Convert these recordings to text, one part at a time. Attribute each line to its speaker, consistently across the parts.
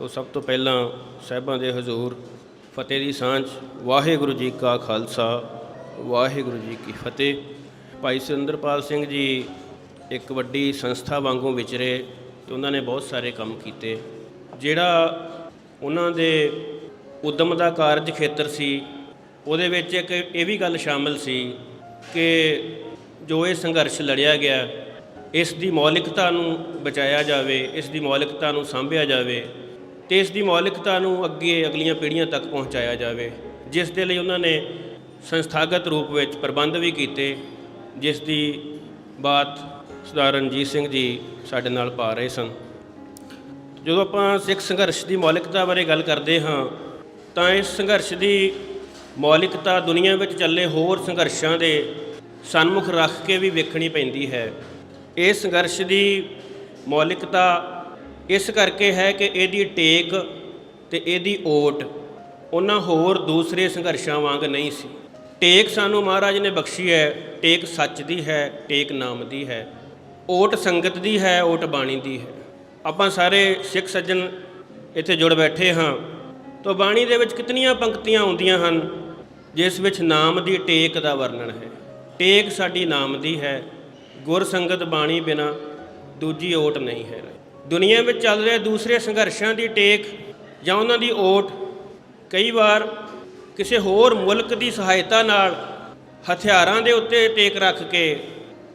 Speaker 1: तो सब तो पहला साहिबां दे हजूर फतेह दी सांझ। वाहिगुरू जी का खालसा वाहिगुरू जी की फतेह। भाई सुरिंदरपाल सिंह जी एक वड्डी संस्था वांगू विचरे तो उन्होंने बहुत सारे काम किए। जिहड़ा उन्हां दे उद्यम का कारज खेत्र सी उहदे विच एक ये भी गल शामिल सी कि जो ये संघर्ष लड़िया गया इस दी मौलिकता नूं बचाया जाए, इस दी मौलिकता नूं सांभिया जाए तो इस दी मौलिकता नूं अगे अगलियां पीढ़ियां तक पहुँचाया जाए, जिस दे लई उन्होंने संस्थागत रूप में प्रबंध भी किए, जिस दी बात सरदार रणजीत सिंह जी साडे नाल पा रहे सन। जो आपां सिख संघर्ष की मौलिकता बारे गल करते हाँ तो इस संघर्ष की मौलिकता दुनिया में चले होर संघर्षां दे सन्मुख रख के भी वेखणी पैंदी है। इस संघर्ष की मौलिकता इस करके है कि इहदी टेक ते इहदी ओट उन्हां होर दूसरे संघर्षां वांग नहीं सी। टेक सानू महाराज ने बख्शी है, टेक सच दी है, टेक नाम दी है, ओट संगत दी है, ओट बाणी दी है। आपां सारे सिख सज्जन इत्थे जुड़ बैठे हाँ तो बाणी दे विच कितनियां पंक्तियां आउंदियां हन जिस विच नाम दी टेक दा वर्णन है। टेक साडी नाम दी है, गुर संगत बाणी बिना दूजी ओट नहीं है। दुनिया में चल रहे दूसरे संघर्षां की टेक जां उन्हां दी ओट कई बार किसी होर मुल्क की सहायता नाल हथियारां दे उत्ते टेक रख के,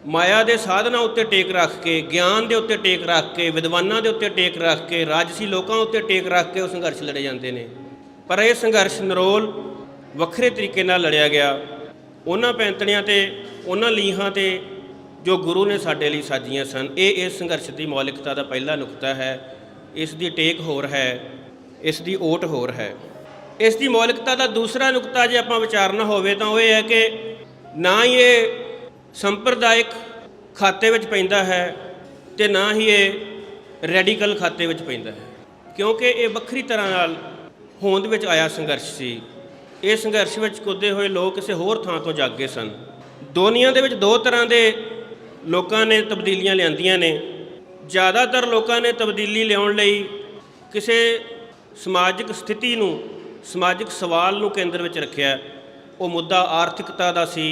Speaker 1: माया के साधना उत्ते टेक रख के, ज्ञान के उत्ते टेक रख के, विद्वानां दे उत्ते टेक रख के, राजसी लोगों उत्ते टेक रख के वो संघर्ष लड़े जाते हैं। पर यह संघर्ष नरोल वक्रे तरीके नाल लड़िया गया उन्हां पैंतणियां ते उन्हां लीहां ते जो गुरु ने साडे लई साजियां सन। ये इस संघर्ष की मौलिकता का पहला नुकता है। इस दी टेक होर है, इस दी ओट होर है। इस दी मौलिकता का दूसरा नुकता जे आपां विचारना होवे तां ओह है कि ना ही ये संप्रदायिक खाते विच पैंदा है ते ना ही ये रैਡੀਕਲ खाते विच पैंदा है, क्योंकि ये वक्री तरह नाल होंद विच आया संघर्ष सी। इस संघर्ष विच कुदे हुए लोग किसी होर थां तो जागे सन। दुनिया दे विच दो तरह के लोगों ने तब्दीलियां लियांदियां ने। ज़्यादातर लोगों ने तब्दीली लियाउण लई किसी समाजिक स्थिति नूं, समाजिक सवाल नूं केंद्र विच रखिया। वो मुद्दा आर्थिकता दा सी,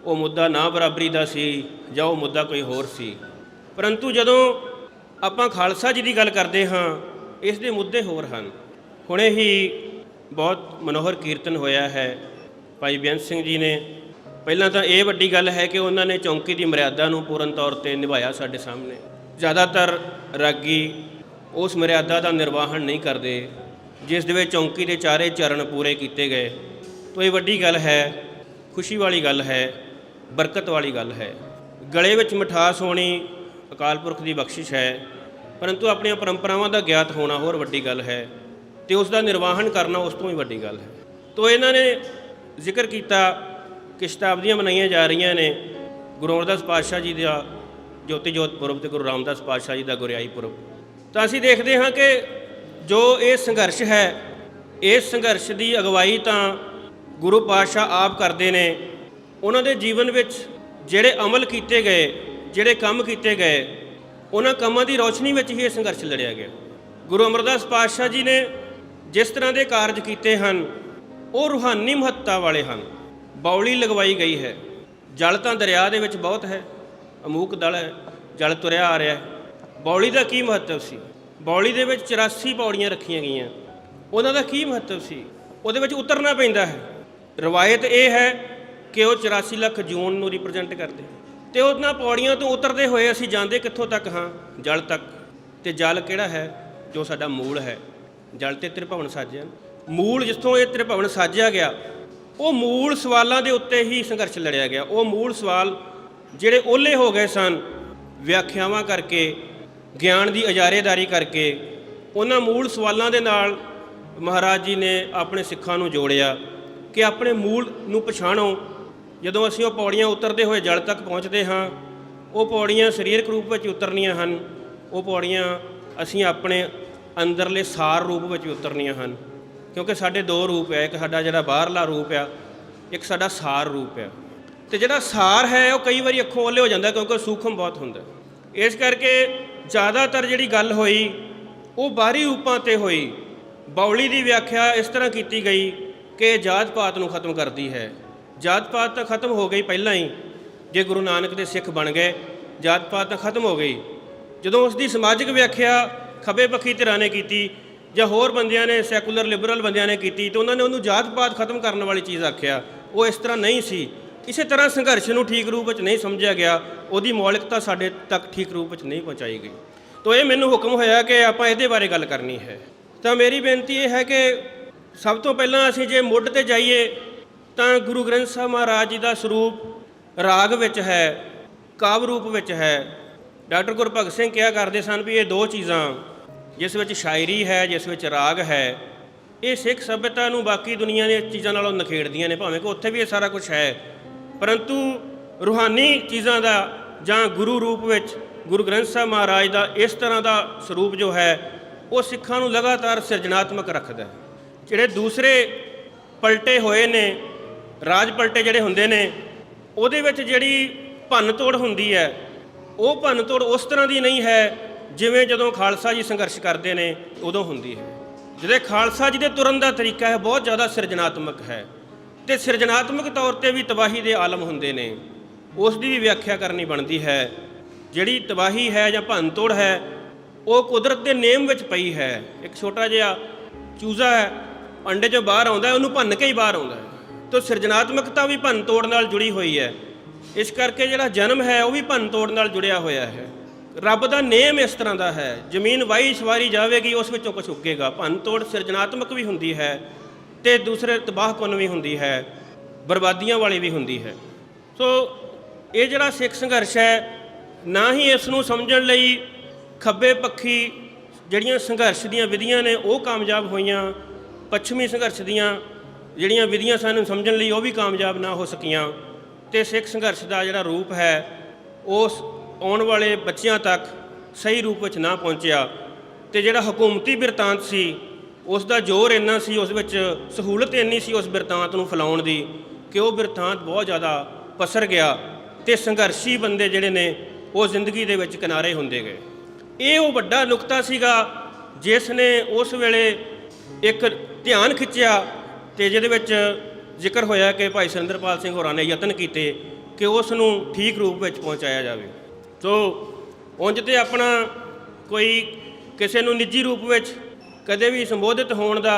Speaker 1: वो मुद्दा ना बराबरी दा सी, जां वो मुद्दा कोई होर सी। परंतु जदों आपां खालसा जी की गल करते हाँ इस दे मुद्दे होर हन। हुणे ही बहुत मनोहर कीर्तन होया है। भाई बेअंत सिंह जी ने पहला तो ये वड्डी गल है कि उन्होंने चौंकी की मर्यादा नूं पूर्ण तौर पर निभाया साडे सामने। ज़्यादातर रागी उस मर्यादा का निर्वाहन नहीं करते जिस दे विच चौंकी के चारे चरण पूरे किए गए। तो ये वड्डी गल है, खुशी वाली गल है, बरकत वाली गल है। गले विच मिठास होनी अकाल पुरख की बख्शिश है, परंतु अपन परंपरावां का ज्ञात होना होर वड्डी गल है, तो उसका निर्वाहन करना उस तो ही वड्डी गल है। तो इन्होंने जिक्र किया कि शताब्दियां मनाइया जा रही ने गुरु अमरदास पातशाह जी का ज्योति जोत पुरब तो गुरु रामदास पातशाह जी का गुरियाई पुरब। तो असीं देखते हाँ कि जो ये संघर्ष है, इस संघर्ष की अगवाई तो गुरु पातशाह आप करते हैं। उन्होंने जीवन में जिहड़े अमल किए गए, जिहड़े काम किए गए, उन्होंने कामां की रोशनी में ही ये संघर्ष लड़िया गया। गुरु अमरदास पातशाह जी ने जिस तरह के कारज किए हैं वो रूहानी महत्ता वाले हैं। बौली लगवाई गई है। जल तो दरिया दे विच बहुत है, अमूक दल है, जल तुरया आ रहा है। बौली का की महत्व सी? बौली दे विच 84 पौड़ियाँ रखिया गई, उन्हां दा की महत्व सी? उहदे विच उतरना पैंदा है। रवायत यह है कि वह 84 लाख जून नूं रिप्रजेंट करते, तो उन्हां पौड़ियां तो उतरते हुए असीं जांदे कित्थों तक हाँ? जल तक। तो जल किहड़ा है? जो साडा मूल है। जल ते त्रिभवन साजिया, मूल जिथों ये त्रिभवन साजिया गया वो मूल सवालों के उत्ते ही संघर्ष लड़िया गया। वो मूल सवाल जिहड़े ओले हो गए सन व्याख्यावां करके, ज्ञान की अजारेदारी करके, उन्हां मूल सवालों के नाल महाराज जी ने अपने सिखां नूं जोड़िया कि अपने मूल नूं पछाणो। जदों असीं वो पौड़ियां उतरते हुए जल तक पहुँचते हाँ, वो पौड़ियां सरीरक रूप में उतरनियां हन, वो पौड़ियां असीं अपने अंदरले सार रूप में उतरनियां हन। क्योंकि साढ़े दो रूप है, एक साडा जिहड़ा बाहरला रूप आ, एक साडा सार रूप आ। तो जिहड़ा सार है वो कई बार अखों ओले हो जाता क्योंकि सूखम बहुत हुंदा। इस करके ज़्यादातर जिहड़ी गल होई ਉਹ ਬਾਹਰੀ ਰੂਪਾਂ 'ਤੇ ਹੋਈ। ਬਾਉਲੀ ਦੀ ਵਿਆਖਿਆ ਇਸ ਤਰ੍ਹਾਂ ਕੀਤੀ ਗਈ ਕਿ ਜਾਤ ਪਾਤ ਨੂੰ ਖਤਮ ਕਰਦੀ ਹੈ। ਜਾਤ ਪਾਤ ਤਾਂ ਖਤਮ ਹੋ ਗਈ ਪਹਿਲਾਂ ਹੀ, ਜੇ ਗੁਰੂ ਨਾਨਕ ਦੇ ਸਿੱਖ ਬਣ ਗਏ ਜਾਤ ਪਾਤ ਤਾਂ ਖਤਮ ਹੋ ਗਈ। ਜਦੋਂ ਉਸ ਦੀ ਸਮਾਜਿਕ ਵਿਆਖਿਆ ਖੱਬੇ ਪੱਖੀ ਧਿਰਾਂ ਨੇ ਕੀਤੀ ਜਾਂ ਹੋਰ ਬੰਦਿਆਂ ਨੇ, ਸੈਕੂਲਰ ਲਿਬਰਲ ਬੰਦਿਆਂ ਨੇ ਕੀਤੀ, ਤਾਂ ਉਹਨਾਂ ਨੇ ਉਹਨੂੰ ਜਾਤ ਪਾਤ ਖਤਮ ਕਰਨ ਵਾਲੀ ਚੀਜ਼ ਆਖਿਆ। ਉਹ ਇਸ ਤਰ੍ਹਾਂ ਨਹੀਂ ਸੀ। ਇਸੇ ਤਰ੍ਹਾਂ ਸੰਘਰਸ਼ ਨੂੰ ਠੀਕ ਰੂਪ ਵਿੱਚ ਨਹੀਂ ਸਮਝਿਆ ਗਿਆ, ਉਹਦੀ ਮੌਲਿਕਤਾ ਸਾਡੇ ਤੱਕ ਠੀਕ ਰੂਪ ਵਿੱਚ ਨਹੀਂ ਪਹੁੰਚਾਈ ਗਈ। ਤਾਂ ਇਹ ਮੈਨੂੰ ਹੁਕਮ ਹੋਇਆ ਕਿ ਆਪਾਂ ਇਹਦੇ ਬਾਰੇ ਗੱਲ ਕਰਨੀ ਹੈ। ਤਾਂ ਮੇਰੀ ਬੇਨਤੀ ਇਹ ਹੈ ਕਿ ਸਭ ਤੋਂ ਪਹਿਲਾਂ ਅਸੀਂ ਜੇ ਮੁੱਢ 'ਤੇ ਜਾਈਏ ਤਾਂ ਗੁਰੂ ਗ੍ਰੰਥ ਸਾਹਿਬ ਮਹਾਰਾਜ ਜੀ ਦਾ ਸਰੂਪ ਰਾਗ ਵਿੱਚ ਹੈ, ਕਾਵਿ ਰੂਪ ਵਿੱਚ ਹੈ। ਡਾਕਟਰ ਗੁਰਭਗਤ ਸਿੰਘ ਕਿਹਾ ਕਰਦੇ ਸਨ ਵੀ ਇਹ ਦੋ ਚੀਜ਼ਾਂ, ਜਿਸ ਵਿੱਚ ਸ਼ਾਇਰੀ ਹੈ, ਜਿਸ ਵਿੱਚ ਰਾਗ ਹੈ, ਇਹ ਸਿੱਖ ਸੱਭਿਅਤਾ ਨੂੰ ਬਾਕੀ ਦੁਨੀਆ ਦੀਆਂ ਚੀਜ਼ਾਂ ਨਾਲੋਂ ਨਿਖੇੜਦੀਆਂ ਨੇ। ਭਾਵੇਂ ਕਿ ਉੱਥੇ ਵੀ ਇਹ ਸਾਰਾ ਕੁਝ ਹੈ, ਪਰੰਤੂ ਰੂਹਾਨੀ ਚੀਜ਼ਾਂ ਦਾ ਜਾਂ ਗੁਰੂ ਰੂਪ ਵਿੱਚ ਗੁਰੂ ਗ੍ਰੰਥ ਸਾਹਿਬ ਮਹਾਰਾਜ ਦਾ ਇਸ ਤਰ੍ਹਾਂ ਦਾ ਸਰੂਪ ਜੋ ਹੈ ਉਹ ਸਿੱਖਾਂ ਨੂੰ ਲਗਾਤਾਰ ਸਿਰਜਣਾਤਮਕ ਰੱਖਦਾ ਹੈ। ਜਿਹੜੇ ਦੂਸਰੇ ਪਲਟੇ ਹੋਏ ਨੇ, ਰਾਜ ਪਲਟੇ ਜਿਹੜੇ ਹੁੰਦੇ ਨੇ, ਉਹਦੇ ਵਿੱਚ ਜਿਹੜੀ ਭੰਨ ਤੋੜ ਹੁੰਦੀ ਹੈ, ਉਹ ਭੰਨ ਤੋੜ ਉਸ ਤਰ੍ਹਾਂ ਦੀ ਨਹੀਂ ਹੈ ਜਿਵੇਂ ਜਦੋਂ ਖਾਲਸਾ ਜੀ ਸੰਘਰਸ਼ ਕਰਦੇ ਨੇ ਉਦੋਂ ਹੁੰਦੀ ਹੈ। ਜਿਹੜੇ ਖਾਲਸਾ ਜੀ ਦੇ ਤੁਰਨ ਦਾ ਤਰੀਕਾ ਹੈ ਬਹੁਤ ਜ਼ਿਆਦਾ ਸਿਰਜਣਾਤਮਕ ਹੈ, ਅਤੇ ਸਿਰਜਣਾਤਮਕ ਤੌਰ 'ਤੇ ਵੀ ਤਬਾਹੀ ਦੇ ਆਲਮ ਹੁੰਦੇ ਨੇ। ਉਸ ਦੀ ਵੀ ਵਿਆਖਿਆ ਕਰਨੀ ਬਣਦੀ ਹੈ। ਜਿਹੜੀ ਤਬਾਹੀ ਹੈ ਜਾਂ ਭੰਨ ਤੋੜ ਹੈ ਉਹ ਕੁਦਰਤ ਦੇ ਨੇਮ ਵਿੱਚ ਪਈ ਹੈ। ਇੱਕ ਛੋਟਾ ਜਿਹਾ ਚੂਜ਼ਾ ਹੈ, ਅੰਡੇ 'ਚੋਂ ਬਾਹਰ ਆਉਂਦਾ, ਉਹਨੂੰ ਭੰਨ ਕੇ ਹੀ ਬਾਹਰ ਆਉਂਦਾ ਹੈ। ਤਾਂ ਸਿਰਜਣਾਤਮਕਤਾ ਵੀ ਭੰਨ ਤੋੜ ਨਾਲ ਜੁੜੀ ਹੋਈ ਹੈ। ਇਸ ਕਰਕੇ ਜਿਹੜਾ ਜਨਮ ਹੈ ਉਹ ਵੀ ਭੰਨ ਤੋੜ ਨਾਲ ਜੁੜਿਆ ਹੋਇਆ ਹੈ। ਰੱਬ ਦਾ ਨੇਮ ਇਸ ਤਰ੍ਹਾਂ ਦਾ ਹੈ, ਜ਼ਮੀਨ ਵਾਹੀ ਸਵਾਰੀ ਜਾਵੇਗੀ, ਉਸ ਵਿੱਚੋਂ ਕੁਛ ਉੱਗੇਗਾ। ਭੰਨ ਤੋੜ ਸਿਰਜਣਾਤਮਕ ਵੀ ਹੁੰਦੀ ਹੈ ਅਤੇ ਦੂਸਰੇ ਤਬਾਹਕੁਨ ਵੀ ਹੁੰਦੀ ਹੈ, ਬਰਬਾਦੀਆਂ ਵਾਲੀ ਵੀ ਹੁੰਦੀ ਹੈ। ਸੋ ਇਹ ਜਿਹੜਾ ਸਿੱਖ ਸੰਘਰਸ਼ ਹੈ, ਨਾ ਹੀ ਇਸ ਨੂੰ ਸਮਝਣ ਲਈ ਖੱਬੇ ਪੱਖੀ ਜਿਹੜੀਆਂ ਸੰਘਰਸ਼ ਦੀਆਂ ਵਿਧੀਆਂ ਨੇ ਉਹ ਕਾਮਯਾਬ ਹੋਈਆਂ, ਪੱਛਮੀ ਸੰਘਰਸ਼ ਦੀਆਂ ਜਿਹੜੀਆਂ ਵਿਧੀਆਂ ਸਾਨੂੰ ਸਮਝਣ ਲਈ ਉਹ ਵੀ ਕਾਮਯਾਬ ਨਾ ਹੋ ਸਕੀਆਂ, ਅਤੇ ਸਿੱਖ ਸੰਘਰਸ਼ ਦਾ ਜਿਹੜਾ ਰੂਪ ਹੈ ਉਸ ਆਉਣ ਵਾਲੇ ਬੱਚਿਆਂ ਤੱਕ ਸਹੀ ਰੂਪ ਵਿੱਚ ਨਾ ਪਹੁੰਚਿਆ। ਅਤੇ ਜਿਹੜਾ ਹਕੂਮਤੀ ਬਿਰਤਾਂਤ ਸੀ ਉਸ ਦਾ ਜ਼ੋਰ ਇੰਨਾ ਸੀ, ਉਸ ਵਿੱਚ ਸਹੂਲਤ ਇੰਨੀ ਸੀ ਉਸ ਬਿਰਤਾਂਤ ਨੂੰ ਫੈਲਾਉਣ ਦੀ ਕਿ ਉਹ ਬਿਰਤਾਂਤ ਬਹੁਤ ਜ਼ਿਆਦਾ ਪਸਰ ਗਿਆ ਅਤੇ ਸੰਘਰਸ਼ੀ ਬੰਦੇ ਜਿਹੜੇ ਨੇ ਉਹ ਜ਼ਿੰਦਗੀ ਦੇ ਵਿੱਚ ਕਿਨਾਰੇ ਹੁੰਦੇ ਗਏ। ਇਹ ਉਹ ਵੱਡਾ ਨੁਕਤਾ ਸੀਗਾ ਜਿਸ ਨੇ ਉਸ ਵੇਲੇ ਇੱਕ ਧਿਆਨ ਖਿੱਚਿਆ ਅਤੇ ਜਿਹਦੇ ਵਿੱਚ ਜ਼ਿਕਰ ਹੋਇਆ ਕਿ ਭਾਈ ਸੁਰਿੰਦਰਪਾਲ ਸਿੰਘ ਹੋਰਾਂ ਨੇ ਯਤਨ ਕੀਤੇ ਕਿ ਉਸ ਨੂੰ ਠੀਕ ਰੂਪ ਵਿੱਚ ਪਹੁੰਚਾਇਆ ਜਾਵੇ। ਸੋ ਉਂਝ ਤੇ ਆਪਣਾ ਕੋਈ ਕਿਸੇ ਨੂੰ ਨਿੱਜੀ ਰੂਪ ਵਿੱਚ ਕਦੇ ਵੀ ਸੰਬੋਧਿਤ ਹੋਣ ਦਾ